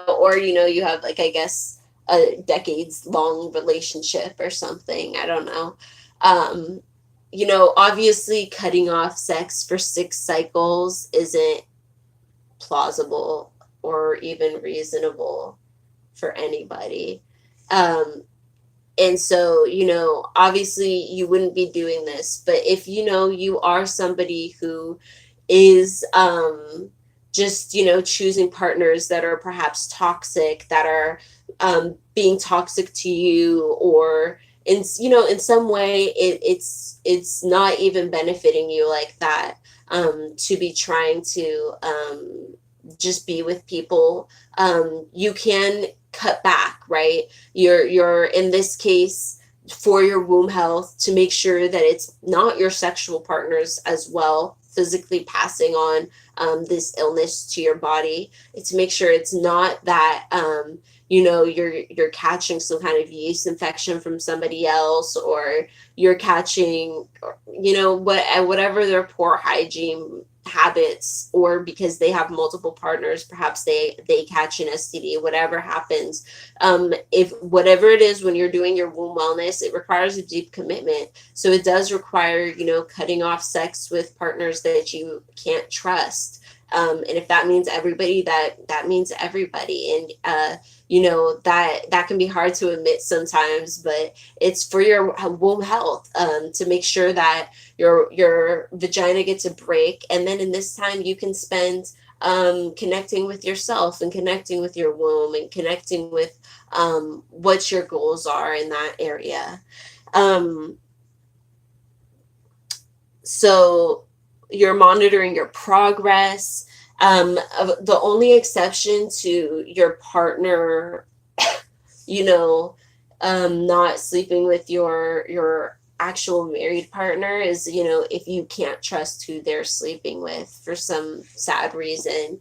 or you have, like, I guess, a decades long relationship or something, I don't know. Obviously cutting off sex for 6 cycles isn't plausible or even reasonable for anybody. And so, obviously you wouldn't be doing this, but if you are somebody who is just, choosing partners that are perhaps toxic, that are being toxic to you, or in some way it's not even benefiting you like that, to be trying to just be with people, you can cut back, right? You're in this case, for your womb health, to make sure that it's not your sexual partners as well, physically passing on this illness to your body. It's to make sure it's not that you're catching some kind of yeast infection from somebody else, or you're catching, whatever their poor hygiene habits, or because they have multiple partners, perhaps they catch an STD. Whatever happens, if whatever it is, when you're doing your womb wellness, it requires a deep commitment. So it does require, cutting off sex with partners that you can't trust. And if that means everybody, that means everybody. And that can be hard to admit sometimes, but it's for your womb health, to make sure that your vagina gets a break, and then in this time you can spend connecting with yourself, and connecting with your womb, and connecting with what your goals are in that area. So you're monitoring your progress. The only exception to your partner, not sleeping with your actual married partner is, if you can't trust who they're sleeping with for some sad reason.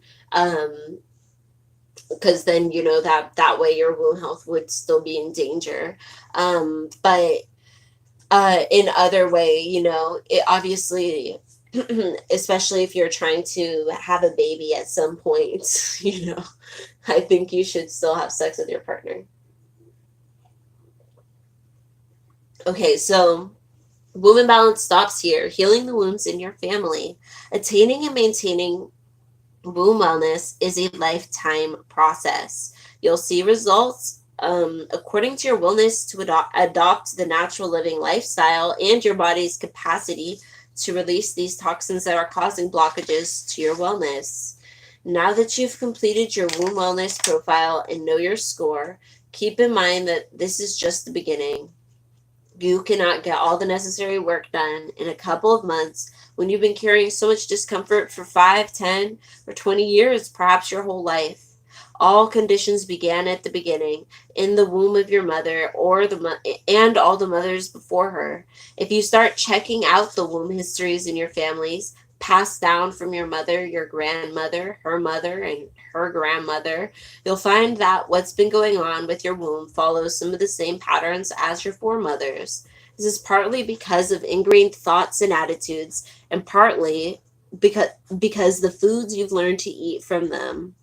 Because then, that way your womb health would still be in danger. But in other way, it obviously, especially if you're trying to have a baby at some point, I think you should still have sex with your partner. Okay, so womb imbalance stops here. Healing the wounds in your family. Attaining and maintaining womb wellness is a lifetime process. You'll see results according to your willingness to adopt the natural living lifestyle and your body's capacity to release these toxins that are causing blockages to your wellness. Now that you've completed your womb wellness profile and know your score, keep in mind that this is just the beginning. You cannot get all the necessary work done in a couple of months when you've been carrying so much discomfort for 5, 10, or 20 years, perhaps your whole life. All conditions began at the beginning, in the womb of your mother, and all the mothers before her. If you start checking out the womb histories in your families, passed down from your mother, your grandmother, her mother, and her grandmother, you'll find that what's been going on with your womb follows some of the same patterns as your foremothers. This is partly because of ingrained thoughts and attitudes, and partly because the foods you've learned to eat from them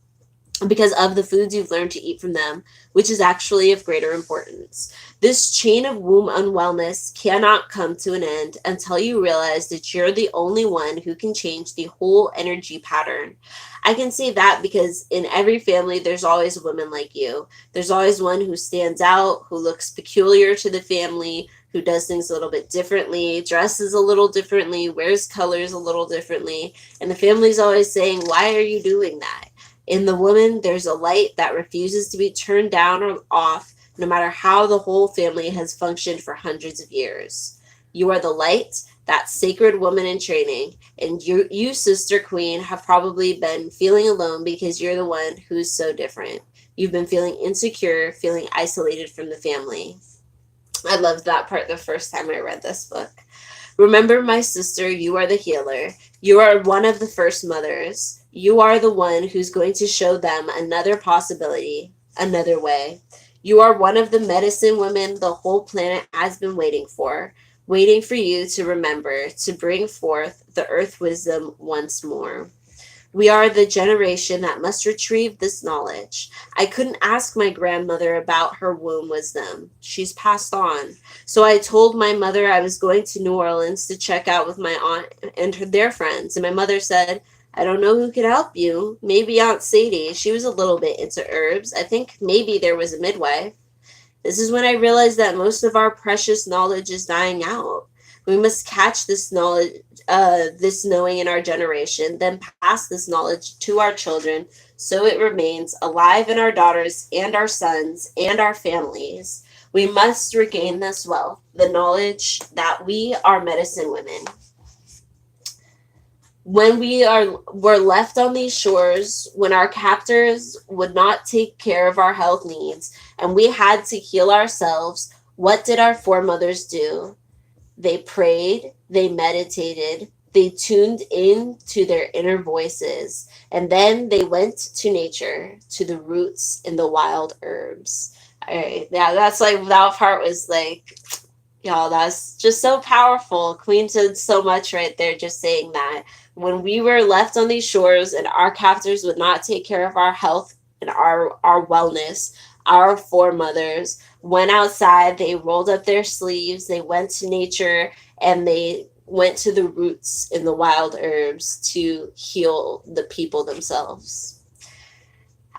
because of the foods you've learned to eat from them, which is actually of greater importance. This chain of womb unwellness cannot come to an end until you realize that you're the only one who can change the whole energy pattern. I can say that because in every family, there's always a woman like you. There's always one who stands out, who looks peculiar to the family, who does things a little bit differently, dresses a little differently, wears colors a little differently. And the family's always saying, why are you doing that? In the woman, there's a light that refuses to be turned down or off, no matter how the whole family has functioned for hundreds of years. You are the light, that sacred woman in training, and you, Sister Queen, have probably been feeling alone because you're the one who's so different. You've been feeling insecure, feeling isolated from the family. I loved that part the first time I read this book. Remember, my sister, you are the healer. You are one of the first mothers. You are the one who's going to show them another possibility, another way. You are one of the medicine women the whole planet has been waiting for you to remember, to bring forth the earth wisdom once more. We are the generation that must retrieve this knowledge. I couldn't ask my grandmother about her womb wisdom. She's passed on. So I told my mother I was going to New Orleans to check out with my aunt and their friends. And my mother said, I don't know who could help you. Maybe Aunt Sadie. She was a little bit into herbs. I think maybe there was a midwife. This is when I realized that most of our precious knowledge is dying out. We must catch this knowledge, this knowing in our generation, then pass this knowledge to our children so it remains alive in our daughters and our sons and our families. We must regain this wealth, the knowledge that we are medicine women. When were left on these shores, when our captors would not take care of our health needs, and we had to heal ourselves, what did our foremothers do? They prayed, they meditated, They tuned in to their inner voices, and then they went to nature, to the roots and the wild herbs. All right, yeah, that's like that part was like, y'all, that's just so powerful. Queen said so much right there, just saying that. When we were left on these shores and our captors would not take care of our health and our wellness, our foremothers went outside, they rolled up their sleeves, they went to nature, and they went to the roots in the wild herbs to heal the people themselves.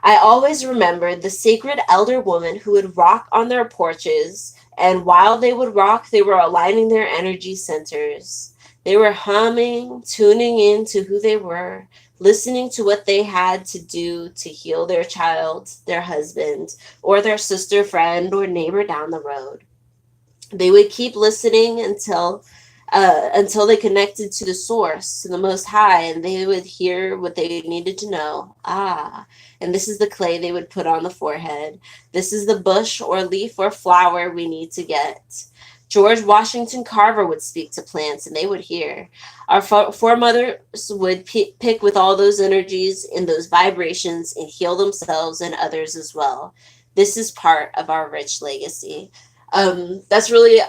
I always remembered the sacred elder woman who would rock on their porches, and while they would rock, they were aligning their energy centers. They were humming, tuning in to who they were, listening to what they had to do to heal their child, their husband, or their sister, friend, or neighbor down the road. They would keep listening until they connected to the source, to the Most High, and they would hear what they needed to know. Ah, and this is the clay they would put on the forehead. This is the bush or leaf or flower we need to get. George Washington Carver would speak to plants, and they would hear. Our foremothers would pick with all those energies and those vibrations and heal themselves and others as well. This is part of our rich legacy. That's really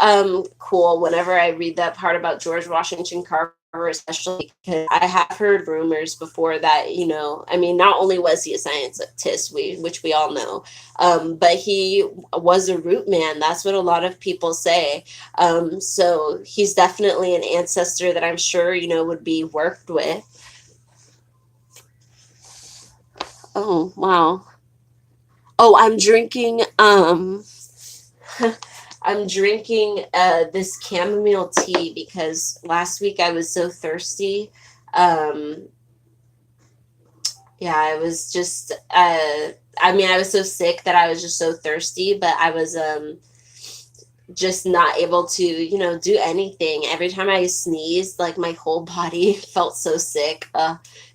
cool whenever I read that part about George Washington Carver, especially because I have heard rumors before that, I mean, not only was he a scientist, which we all know, but he was a root man. That's what a lot of people say. So he's definitely an ancestor that I'm sure, would be worked with. Oh, wow. Oh, I'm drinking I'm drinking this chamomile tea because last week I was so thirsty. Um, yeah, I was just, I mean, I was so sick that I was just so thirsty, but I was just not able to, do anything. Every time I sneezed, like my whole body felt so sick.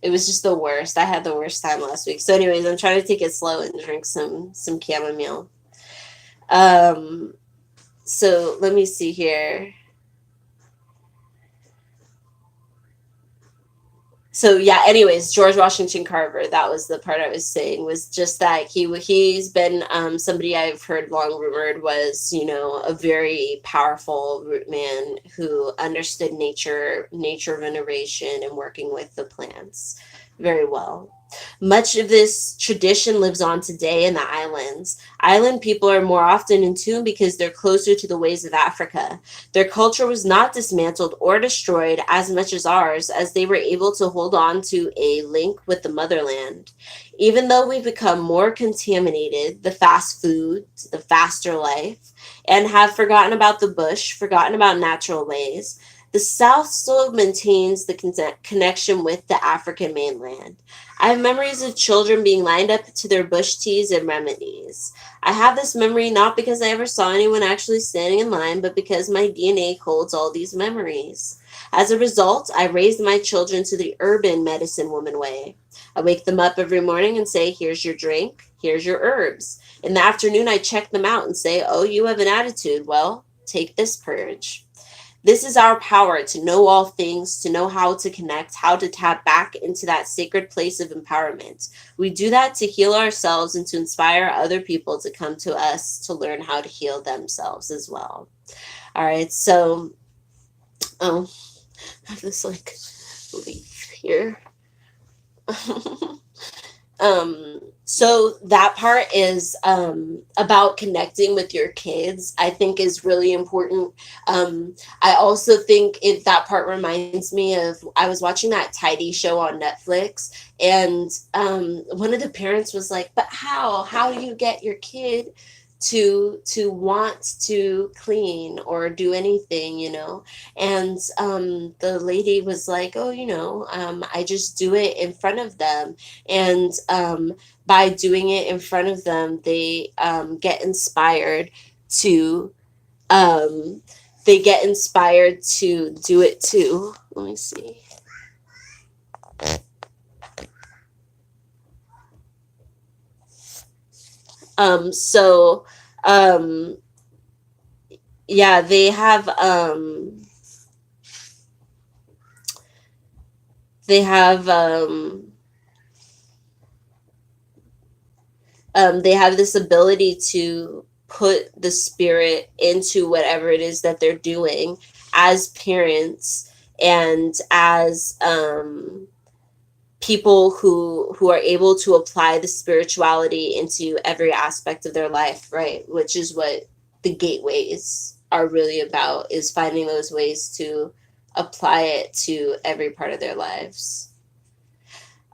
It was just the worst. I had the worst time last week. So, anyways, I'm trying to take it slow and drink some chamomile. Um, so let me see here. So yeah, anyways, George Washington Carver, that was the part I was saying, was just that he's been somebody I've heard long rumored was, a very powerful root man who understood nature veneration and working with the plants very well. Much of this tradition lives on today in the islands. Island people are more often in tune because they're closer to the ways of Africa. Their culture was not dismantled or destroyed as much as ours, as they were able to hold on to a link with the motherland. Even though we've become more contaminated, the fast food, the faster life, and have forgotten about the bush, forgotten about natural ways, the South still maintains the connection with the African mainland. I have memories of children being lined up to their bush teas and remedies. I have this memory not because I ever saw anyone actually standing in line, but because my DNA holds all these memories. As a result, I raised my children to the urban medicine woman way. I wake them up every morning and say, here's your drink, here's your herbs. In the afternoon, I check them out and say, oh, you have an attitude. Well, take this purge. This is our power to know all things, to know how to connect, how to tap back into that sacred place of empowerment. We do that to heal ourselves and to inspire other people to come to us to learn how to heal themselves as well. All right, so I have this like leaf here. So that part is about connecting with your kids, I think is really important. I also think that part reminds me of, I was watching that Tidy show on Netflix, and one of the parents was like, but how do you get your kid to want to clean or do anything, and the lady was like, oh, I just do it in front of them, and by doing it in front of them, they get inspired to um, do it too. Let me see. So um, yeah, they have they have this ability to put the spirit into whatever it is that they're doing as parents, and as people who are able to apply the spirituality into every aspect of their life, right? Which is what the gateways are really about, is finding those ways to apply it to every part of their lives.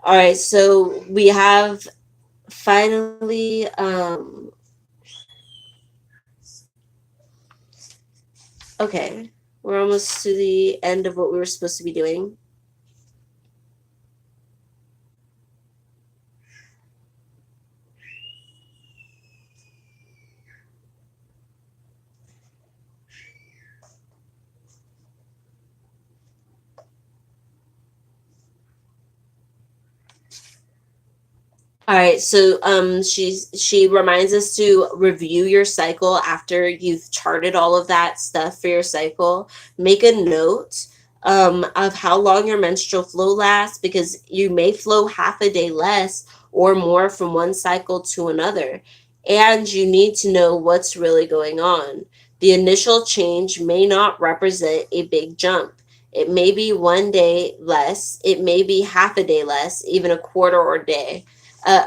All right, so we have finally okay, we're almost to the end of what we were supposed to be doing. All right, so she reminds us to review your cycle after you've charted all of that stuff for your cycle. Make a note of how long your menstrual flow lasts, because you may flow half a day less or more from one cycle to another, and you need to know what's really going on. The initial change may not represent a big jump. It may be one day less, it may be half a day less, even a quarter or day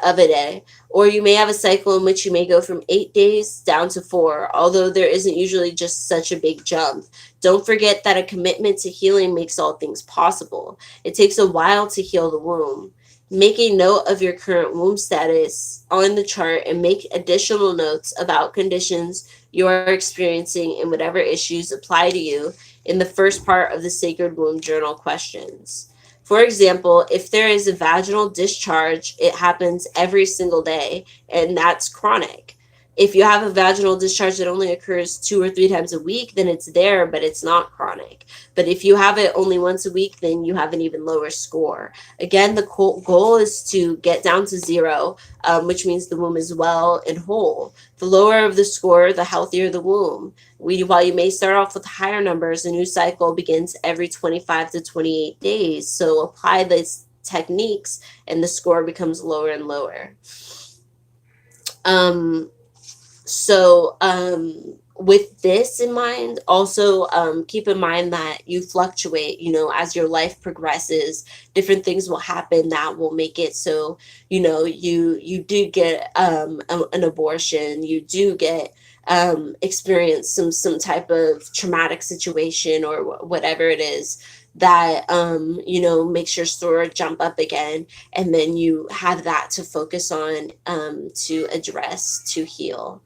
of a day. Or you may have a cycle in which you may go from 8 days down to 4, although there isn't usually just such a big jump. Don't forget that a commitment to healing makes all things possible. It takes a while to heal the womb. Make a note of your current womb status on the chart, and make additional notes about conditions you are experiencing and whatever issues apply to you in the first part of the Sacred Womb Journal questions. For example, if there is a vaginal discharge, it happens every single day, and that's chronic. If you have a vaginal discharge that only occurs 2 or 3 times a week, then it's there, but it's not chronic. But if you have it only once a week, then you have an even lower score. Again, the goal is to get down to 0, which means the womb is well and whole. The lower of the score, the healthier the womb. While you may start off with higher numbers, a new cycle begins every 25 to 28 days. So apply these techniques, and the score becomes lower and lower. Um, with this in mind, also keep in mind that you fluctuate, as your life progresses. Different things will happen that will make it so, you do get an abortion, you do get experience some type of traumatic situation, or whatever it is that makes your score jump up again, and then you have that to focus on, to address, to heal.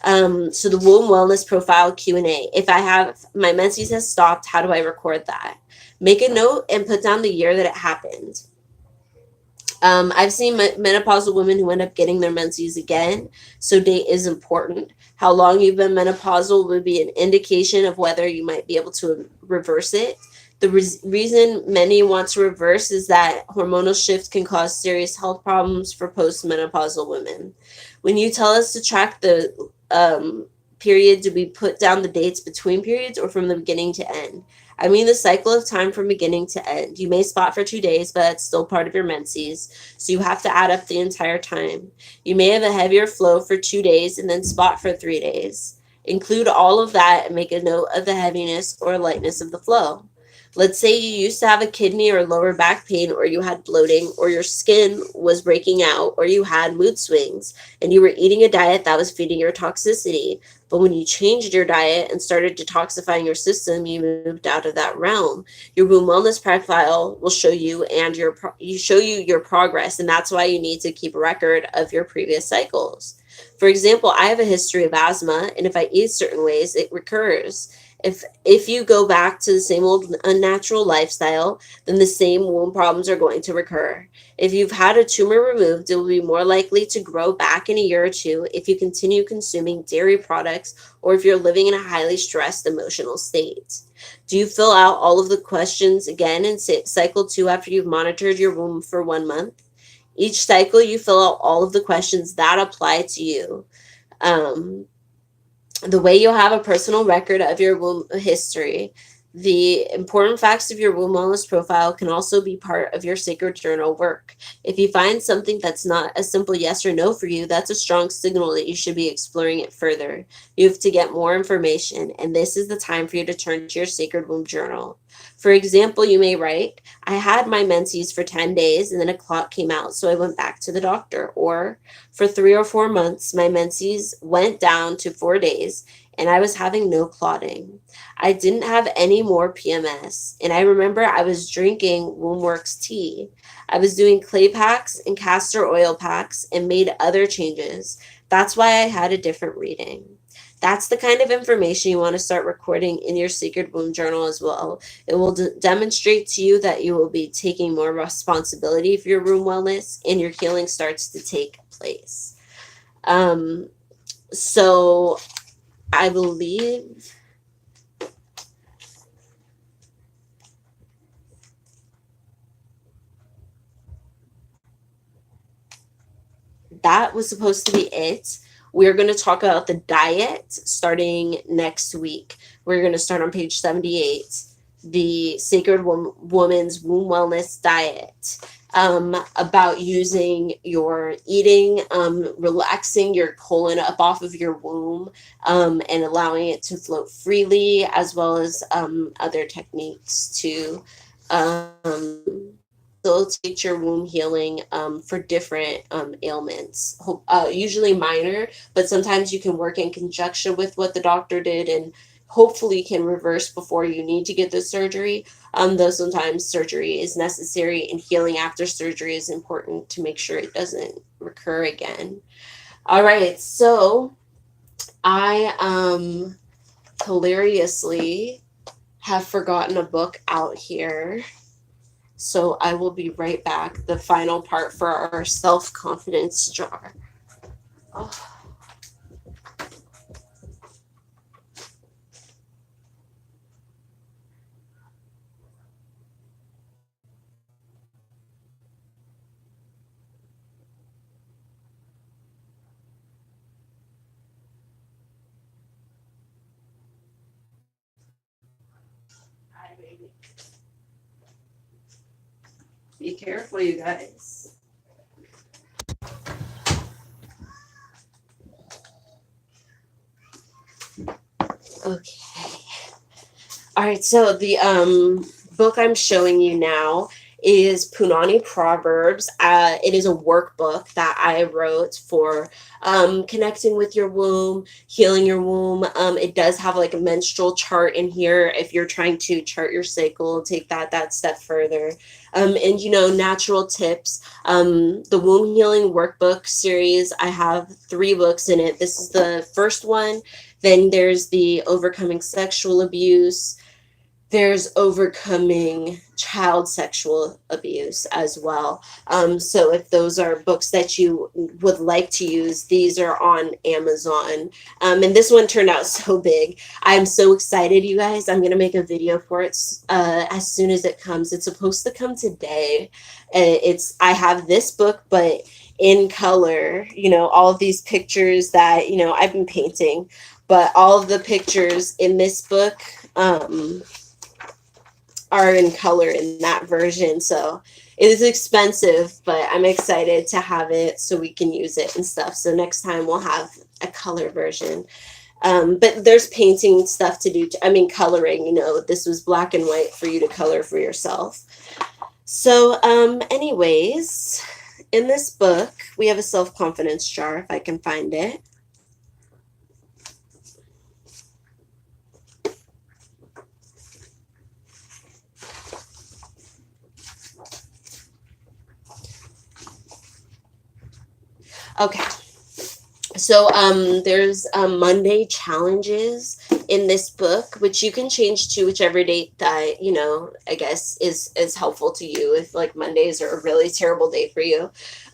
So the womb wellness profile Q&A. If I have my menses has stopped, how do I record that? Make a note and put down the year that it happened. I've seen menopausal women who end up getting their menses again, so date is important. How long you've been menopausal would be an indication of whether you might be able to reverse it. The reason many want to reverse is that hormonal shift can cause serious health problems for postmenopausal women. When you tell us to track the period, do we put down the dates between periods or from the beginning to end? I mean the cycle of time from beginning to end. You may spot for 2 days, but it's still part of your menses, so you have to add up the entire time. You may have a heavier flow for 2 days and then spot for 3 days. Include all of that and make a note of the heaviness or lightness of the flow. Let's say you used to have a kidney or lower back pain, or you had bloating, or your skin was breaking out, or you had mood swings, and you were eating a diet that was feeding your toxicity. But when you changed your diet and started detoxifying your system, you moved out of that realm. Your womb wellness profile will show you your progress, and that's why you need to keep a record of your previous cycles. For example, I have a history of asthma, and if I eat certain ways, it recurs. If you go back to the same old unnatural lifestyle, then the same womb problems are going to recur. If you've had a tumor removed, it will be more likely to grow back in a year or two if you continue consuming dairy products, or if you're living in a highly stressed emotional state. Do you fill out all of the questions again in cycle 2 after you've monitored your womb for 1 month? Each cycle, you fill out all of the questions that apply to you. The way you'll have a personal record of your womb history. The important facts of your womb wellness profile can also be part of your sacred journal work. If you find something that's not a simple yes or no for you, that's a strong signal that you should be exploring it further. You have to get more information, and this is the time for you to turn to your sacred womb journal. For example, you may write, I had my menses for 10 days and then a clot came out, so I went back to the doctor. Or, for 3 or 4 months, my menses went down to 4 days and I was having no clotting. I didn't have any more PMS. And I remember I was drinking Wombworks tea. I was doing clay packs and castor oil packs and made other changes. That's why I had a different reading. That's the kind of information you want to start recording in your Sacred Womb Journal as well. It will demonstrate to you that you will be taking more responsibility for your womb wellness and your healing starts to take place. So I believe that was supposed to be it. We're going to talk about the diet starting next week. We're going to start on page 78, the Sacred Woman's Womb Wellness Diet. About using your eating, relaxing your colon up off of your womb, and allowing it to float freely, as well as other techniques to facilitate your womb healing for different ailments, usually minor, but sometimes you can work in conjunction with what the doctor did and hopefully can reverse before you need to get the surgery. Though sometimes surgery is necessary and healing after surgery is important to make sure it doesn't recur again. All right, so I hilariously have forgotten a book out here. So I will be right back. The final part for our self-confidence jar. Oh. Hi, baby. Be careful, you guys. Okay. All right, so the book I'm showing you now is Punani Proverbs. It is a workbook that I wrote for connecting with your womb, healing your womb. It does have like a menstrual chart in here if you're trying to chart your cycle, take that step further. And natural tips. The Womb Healing Workbook series, I have 3 books in it. This is the first one. Then there's the Overcoming Sexual Abuse. There's Overcoming Child Sexual Abuse as well. So if those are books that you would like to use, these are on Amazon. And this one turned out so big. I'm so excited, you guys. I'm going to make a video for it as soon as it comes. It's supposed to come today. I have this book, but in color, all of these pictures that, I've been painting, but all of the pictures in this book, are in color in that version. So it is expensive, but I'm excited to have it so we can use it and stuff. So next time we'll have a color version. But there's painting stuff to do. Coloring, this was black and white for you to color for yourself. So anyways, in this book, we have a self-confidence jar, if I can find it. Okay. So there's Monday challenges in this book, which you can change to whichever date that, I guess is helpful to you if like Mondays are a really terrible day for you.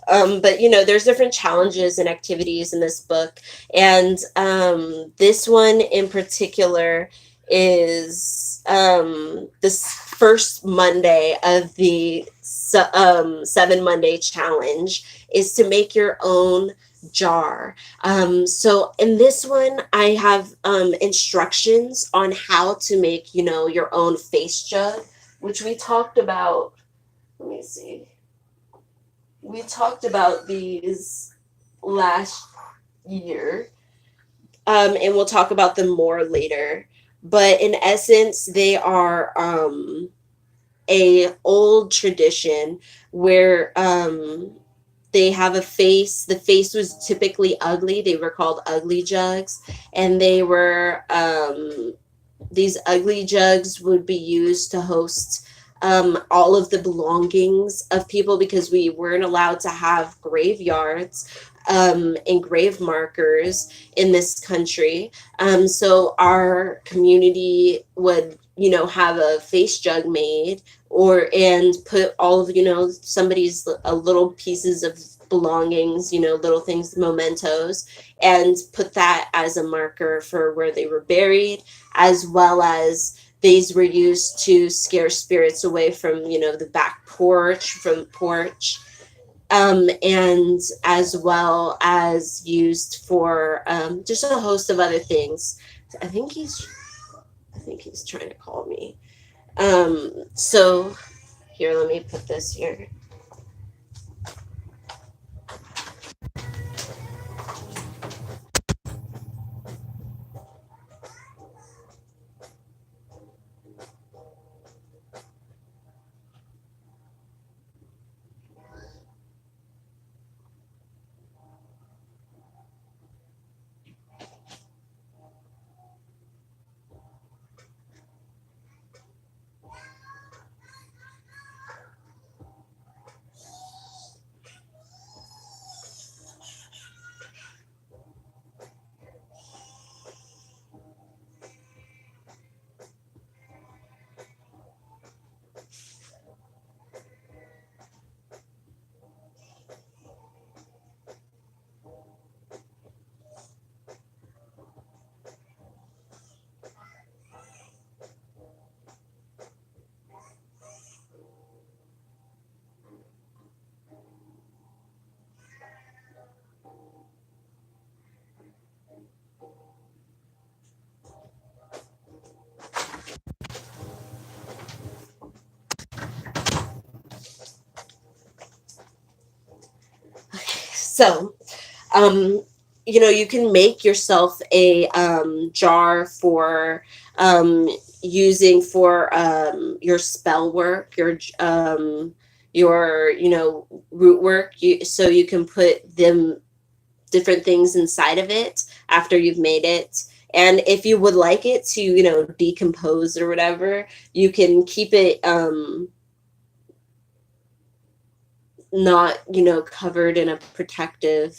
But there's different challenges and activities in this book. And this one in particular is this first Monday of the 7 Monday challenge is to make your own jar. So in this one, I have instructions on how to make, your own face jug, which we talked about. Let me see. We talked about these last year, and we'll talk about them more later. But in essence, they are a old tradition where they have a face. The face was typically ugly. They were called ugly jugs, and they were these ugly jugs would be used to host all of the belongings of people, because we weren't allowed to have graveyards and grave markers in this country. So our community would, have a face jug made, or and put all of, somebody's little pieces of belongings, little things, mementos, and put that as a marker for where they were buried, as well as these were used to scare spirits away from, the back porch, from the porch, and as well as used for just a host of other things. I think he's, I think he's trying to call me. So here, let me put this here. So um, you can make yourself a jar for um, using for your spell work, your root work. So you can put them different things inside of it after you've made it. And if you would like it to, decompose or whatever, you can keep it not, covered in a protective,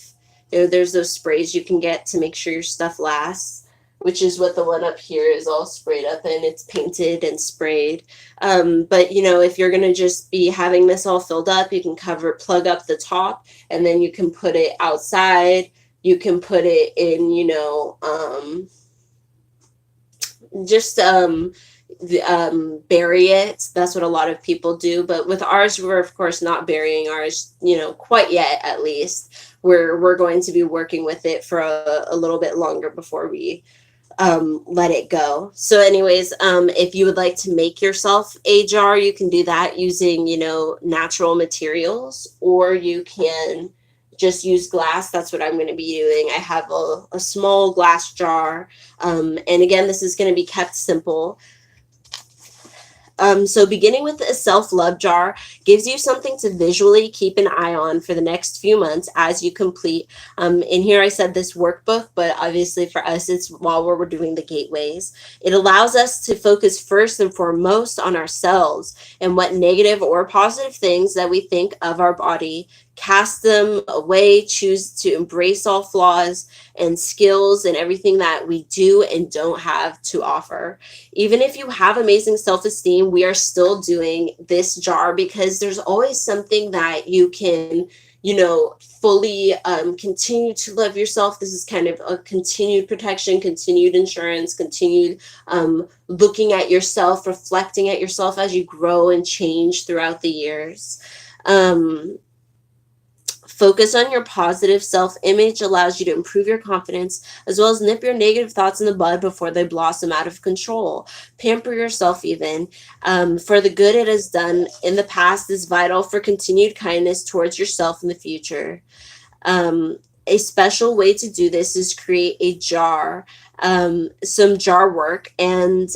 there's those sprays you can get to make sure your stuff lasts, which is what the one up here is all sprayed up in. It's painted and sprayed. But if you're going to just be having this all filled up, you can plug up the top, and then you can put it outside. You can put it in, just bury it. That's what a lot of people do. But with ours, we're of course not burying ours, quite yet. At least we're going to be working with it for a little bit longer before we let it go. So, anyways, if you would like to make yourself a jar, you can do that using, natural materials, or you can just use glass. That's what I'm going to be doing. I have a small glass jar. And again, this is going to be kept simple. So beginning with a self-love jar gives you something to visually keep an eye on for the next few months as you complete. In here I said this workbook, but obviously for us it's while we're doing the gateways. It allows us to focus first and foremost on ourselves and what negative or positive things that we think of our body, cast them away, choose to embrace all flaws and skills and everything that we do and don't have to offer. Even if you have amazing self-esteem, we are still doing this jar because there's always something that you can, fully continue to love yourself. This is kind of a continued protection, continued insurance, continued looking at yourself, reflecting at yourself as you grow and change throughout the years. Focus on your positive self-image allows you to improve your confidence as well as nip your negative thoughts in the bud before they blossom out of control. Pamper yourself even. For the good it has done in the past is vital for continued kindness towards yourself in the future. A special way to do this is create a jar, some jar work, and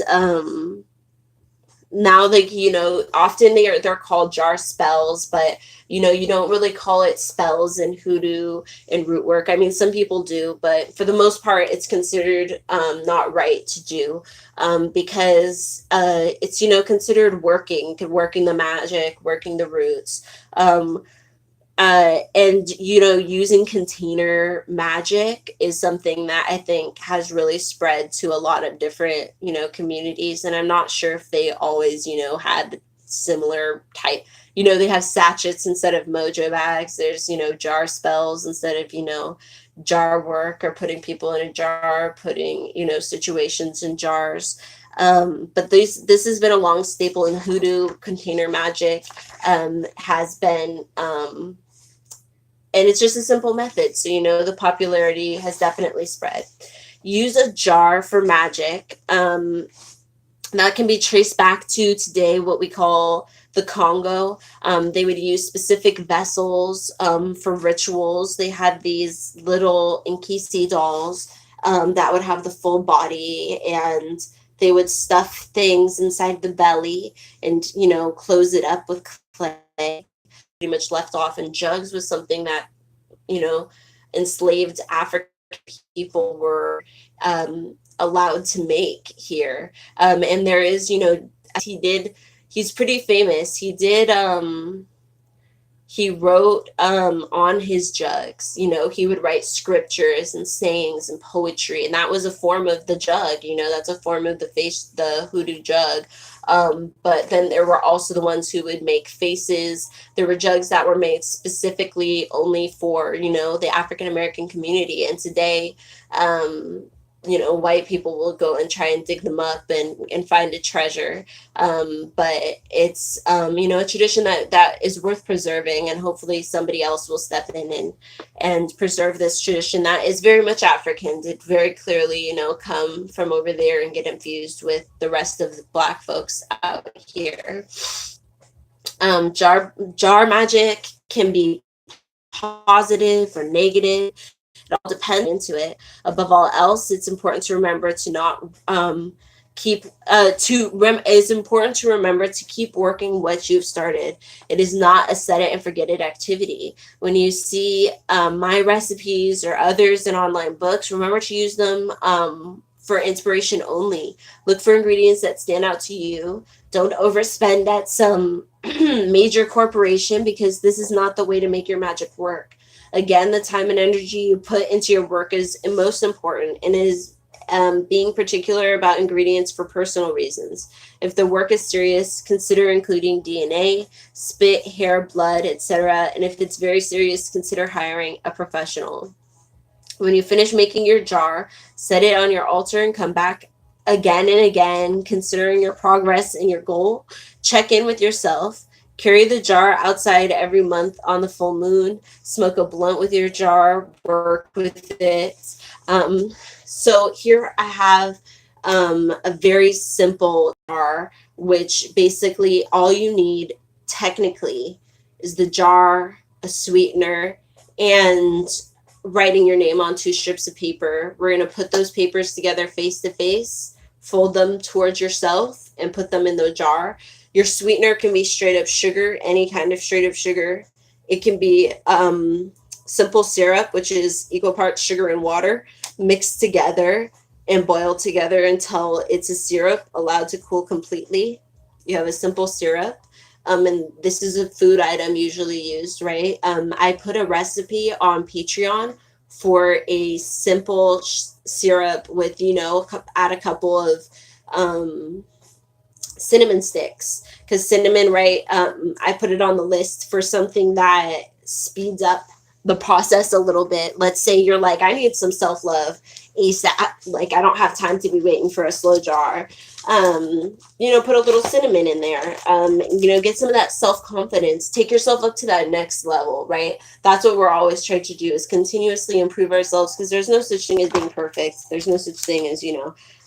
now, like, often they're called jar spells, but you don't really call it spells in hoodoo and root work. I mean, some people do, but for the most part it's considered not right to do, because it's considered working the magic, working the roots. And using container magic is something that I think has really spread to a lot of different communities, and I'm not sure if they always had similar type. They have sachets instead of mojo bags. There's jar spells instead of jar work, or putting people in a jar, putting situations in jars. But this has been a long staple in hoodoo. Container magic has been, and it's just a simple method. So, the popularity has definitely spread. Use a jar for magic. That can be traced back to today, what we call the Congo. They would use specific vessels for rituals. They had these little Nkisi dolls that would have the full body, and they would stuff things inside the belly and, close it up with clay. Pretty much left off, and jugs was something that enslaved African people were allowed to make here. And there is, he's pretty famous. He wrote on his jugs. He would write scriptures and sayings and poetry, and that was a form of the jug. That's a form of the hoodoo jug. But then there were also the ones who would make faces. There were jugs that were made specifically only for the African American community, and today white people will go and try and dig them up and find a treasure. But it's, a tradition that is worth preserving, and hopefully somebody else will step in and preserve this tradition that is very much African. Did very clearly, come from over there and get infused with the rest of the Black folks out here. Jar magic can be positive or negative. It all depends into it. Above all else, it's important to remember to not it's important to remember to keep working what you've started. It is not a set it and forget it activity. When you see my recipes or others in online books, remember to use them for inspiration only. Look for ingredients that stand out to you. Don't overspend at some major corporation, because this is not the way to make your magic work. Again, the time and energy you put into your work is most important, and is being particular about ingredients for personal reasons. If the work is serious, consider including DNA, spit, hair, blood, etc. And if it's very serious, consider hiring a professional. When you finish making your jar, set it on your altar and come back again and again, considering your progress and your goal. Check in with yourself. Carry the jar outside every month on the full moon. Smoke a blunt with your jar. Work with it. So here I have a very simple jar, which basically all you need technically is the jar, a sweetener, and writing your name on 2 strips of paper. We're going to put those papers together face to face, fold them towards yourself, and put them in the jar. Your sweetener can be straight up sugar, any kind of straight up sugar. It can be simple syrup, which is equal parts sugar and water, mixed together and boiled together until it's a syrup allowed to cool completely. You have a simple syrup. And this is a food item usually used, right? I put a recipe on Patreon for a simple syrup with, add a couple of cinnamon sticks, because cinnamon, right? I put it on the list for something that speeds up the process a little bit. Let's say you're like, I need some self-love ASAP. Like, I don't have time to be waiting for a slow jar. Put a little cinnamon in there. Get some of that self-confidence. Take yourself up to that next level, right? That's what we're always trying to do, is continuously improve ourselves, because there's no such thing as being perfect. There's no such thing as,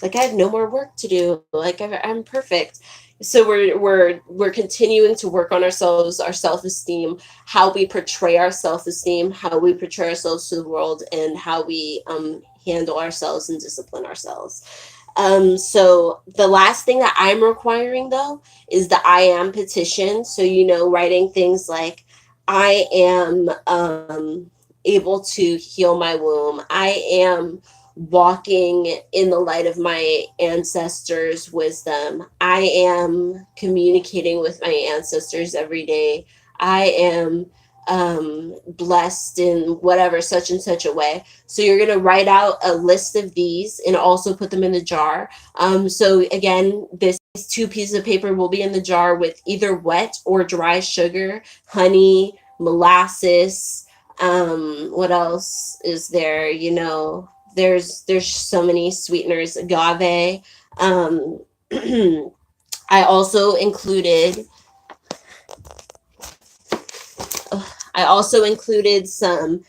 like, I have no more work to do. Like, I'm perfect. So we're continuing to work on ourselves, our self-esteem, how we portray our self-esteem, how we portray ourselves to the world, and how we handle ourselves and discipline ourselves. So the last thing that I'm requiring, though, is the I am petition. So, writing things like, I am able to heal my womb. I am walking in the light of my ancestors' wisdom. I am communicating with my ancestors every day. I am blessed in whatever, such and such a way. So you're going to write out a list of these and also put them in the jar. So again, this two pieces of paper will be in the jar with either wet or dry sugar, honey, molasses. What else is there? There's so many sweeteners, agave. Um, I also included I also included some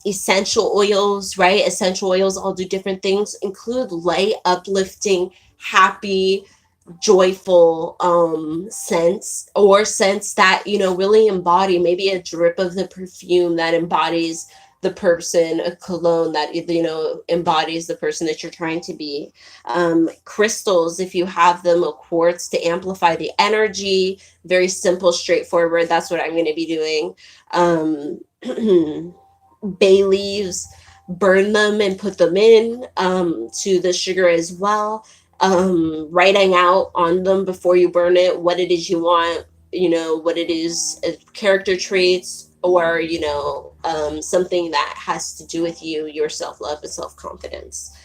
essential oils, right? Essential oils all do different things. Include light, uplifting, happy, joyful scents, or scents that really embody, maybe a drip of the perfume that embodies the person, a cologne that embodies the person that you're trying to be. Crystals, if you have them, a quartz to amplify the energy. Very simple, straightforward. That's what I'm going to be doing. Bay leaves, burn them and put them in to the sugar as well. Writing out on them before you burn it what it is you want, what it is, character traits, or something that has to do with your self-love and self-confidence.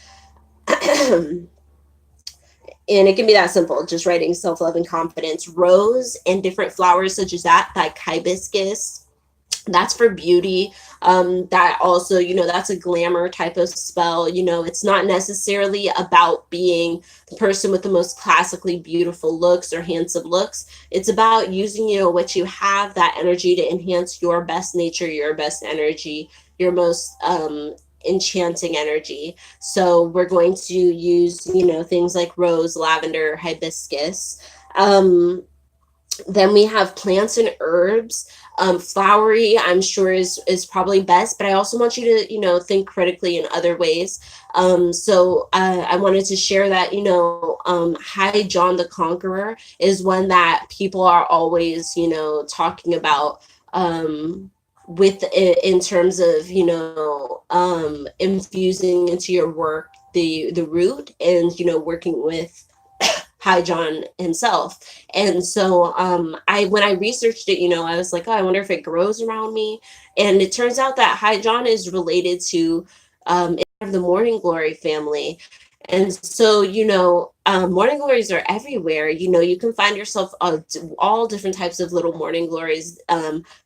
And it can be that simple, just writing self-love and confidence. Rose and different flowers such as that, like hibiscus, that's for beauty. That also, that's a glamour type of spell. It's not necessarily about being the person with the most classically beautiful looks or handsome looks. It's about using, what you have, that energy, to enhance your best nature, your best energy, your most enchanting energy. So we're going to use, things like rose, lavender, hibiscus. Then we have plants and herbs. Flowery, I'm sure is probably best, but I also want you to, think critically in other ways. So I wanted to share that, High John the Conqueror is one that people are always, talking about, with in terms of, infusing into your work the root, and, working with High John himself. And so I when I researched it, I was like, oh, I wonder if it grows around me. And it turns out that High John is related to the Morning Glory family. And so, morning glories are everywhere. You can find yourself all different types of little morning glories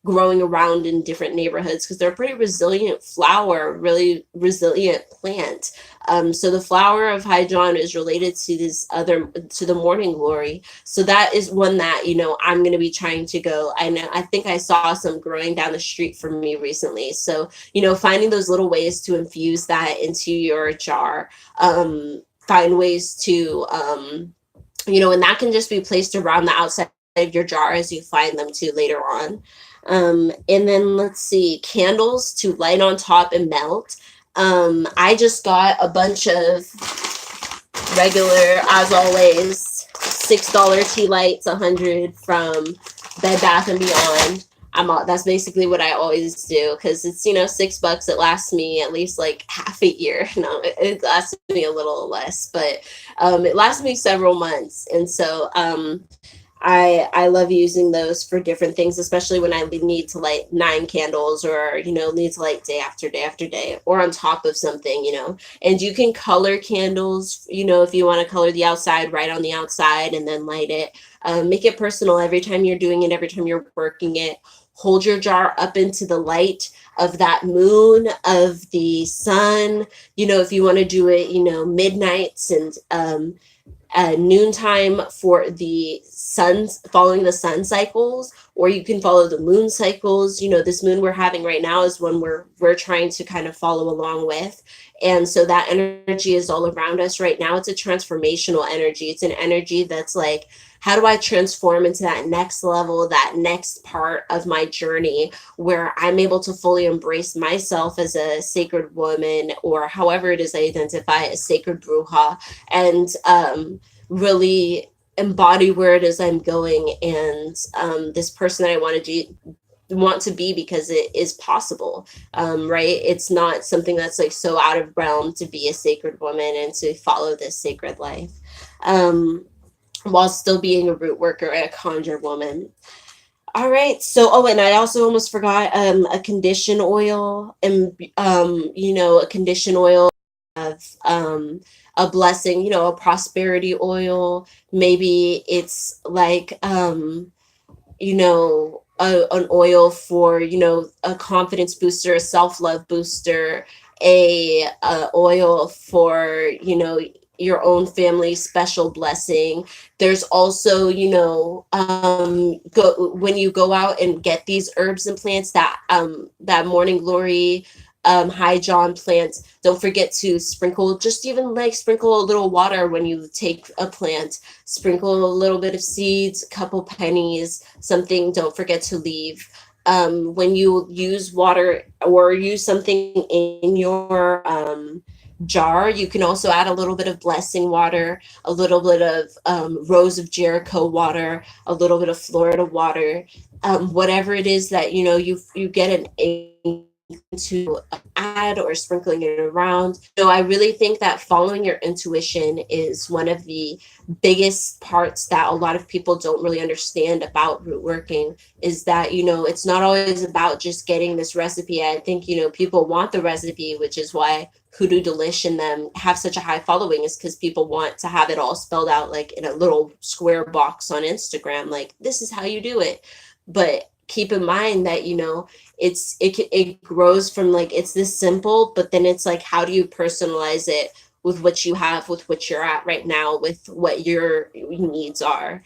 growing around in different neighborhoods, because they're a pretty resilient flower, really resilient plant. So the flower of High John is related to to the morning glory. So that is one that, I'm going to be trying to go. I think I saw some growing down the street from me recently. So, finding those little ways to infuse that into your jar. Find ways to, and that can just be placed around the outside of your jar as you find them too later on. And then let's see, candles to light on top and melt. I just got a bunch of regular, as always, $6 tea lights, 100 from Bed Bath and Beyond. That's basically what I always do, because it's, $6. It lasts me at least like half a year. No, it lasts me a little less, but it lasts me several months. And so I love using those for different things, especially when I need to light 9 candles, or, need to light day after day after day, or on top of something, and you can color candles, if you want to color the outside, right on the outside and then light it. Make it personal every time you're doing it, every time you're working it. Hold your jar up into the light of that moon, of the sun, if you want to do it, midnights and noontime for the sun's following the sun cycles, or you can follow the moon cycles. This moon we're having right now is one we're trying to kind of follow along with. And so that energy is all around us right now. It's a transformational energy. It's an energy that's like, how do I transform into that next level, that next part of my journey where I'm able to fully embrace myself as a sacred woman, or however it is I identify as sacred bruja, and really embody where it is I'm going, and this person that I want to be, because it is possible. Right, it's not something that's like so out of realm to be a sacred woman and to follow this sacred life, while still being a root worker and a conjure woman. All right. So, oh, and I also almost forgot a condition oil, and a condition oil of a blessing, a prosperity oil. Maybe it's like an oil for, a confidence booster, a self-love booster, a oil for, your own family special blessing. There's also, go when you go out and get these herbs and plants, that morning glory, high john plant, don't forget to sprinkle, just even like sprinkle a little water when you take a plant. Sprinkle a little bit of seeds, a couple pennies, something. Don't forget to leave. When you use water or use something in your jar, you can also add a little bit of blessing water, a little bit of Rose of Jericho water, a little bit of Florida water, whatever it is that you get an to add, or sprinkling it around. I really think that following your intuition is one of the biggest parts that a lot of people don't really understand about root working, is that it's not always about just getting this recipe. I think people want the recipe, which is why Hoodoo Delish and them have such a high following, is because people want to have it all spelled out like in a little square box on Instagram, like this is how you do it. But keep in mind that it grows from, like, it's this simple, but then it's like, how do you personalize it with what you have, with what you're at right now, with what your needs are.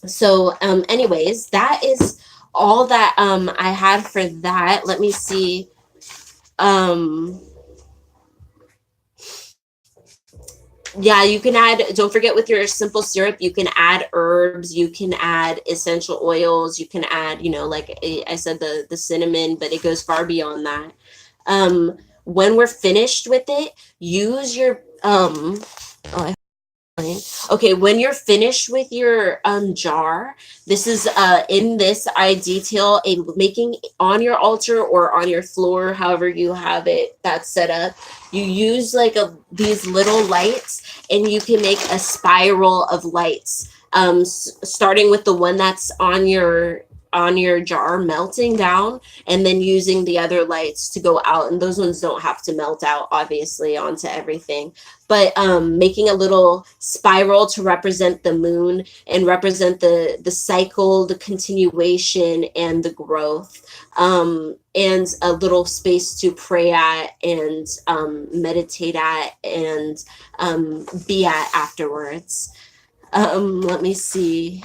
So anyways, that is all that I had for that. Let me see. Yeah, you can add, don't forget, with your simple syrup, you can add herbs, you can add essential oils, you can add, like I said, the cinnamon, but it goes far beyond that. When we're finished with it, use your okay, when you're finished with your jar, this is in this I detail a making on your altar or on your floor, however you have it that's set up. You use like these little lights, and you can make a spiral of lights, starting with the one that's on your jar, melting down, and then using the other lights to go out, and those ones don't have to melt out obviously onto everything, but making a little spiral to represent the moon and represent the cycle, the continuation, and the growth, and a little space to pray at, and meditate at, and be at afterwards. Let me see.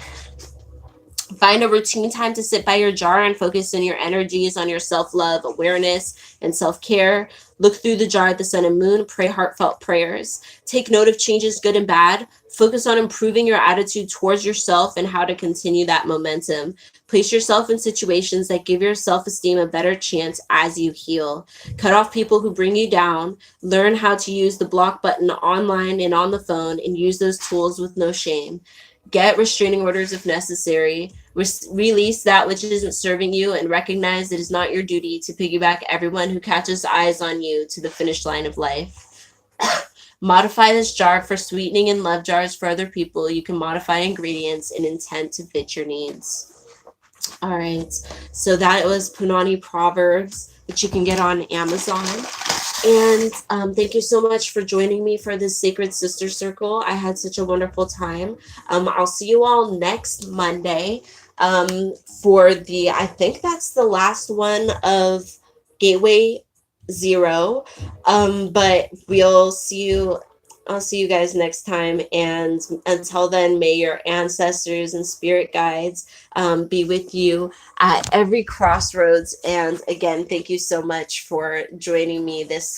Find a routine time to sit by your jar and focus in your energies on your self-love, awareness, and self-care. Look through the jar at the sun and moon. Pray heartfelt prayers. Take note of changes, good and bad. Focus on improving your attitude towards yourself and how to continue that momentum. Place yourself in situations that give your self-esteem a better chance as you heal. Cut off people who bring you down. Learn how to use the block button online and on the phone, and use those tools with no shame. Get restraining orders if necessary. Release that which isn't serving you, and recognize it is not your duty to piggyback everyone who catches eyes on you to the finish line of life. Modify this jar for sweetening and love jars for other people. You can modify ingredients and intent to fit your needs. All right, so that was Punani Proverbs, which you can get on Amazon. And thank you so much for joining me for this Sacred Sister Circle. I had such a wonderful time. I'll see you all next Monday for I think that's the last one of Gateway 0. But we'll see you I'll see you guys next time. And until then, may your ancestors and spirit guides be with you at every crossroads. And again, thank you so much for joining me this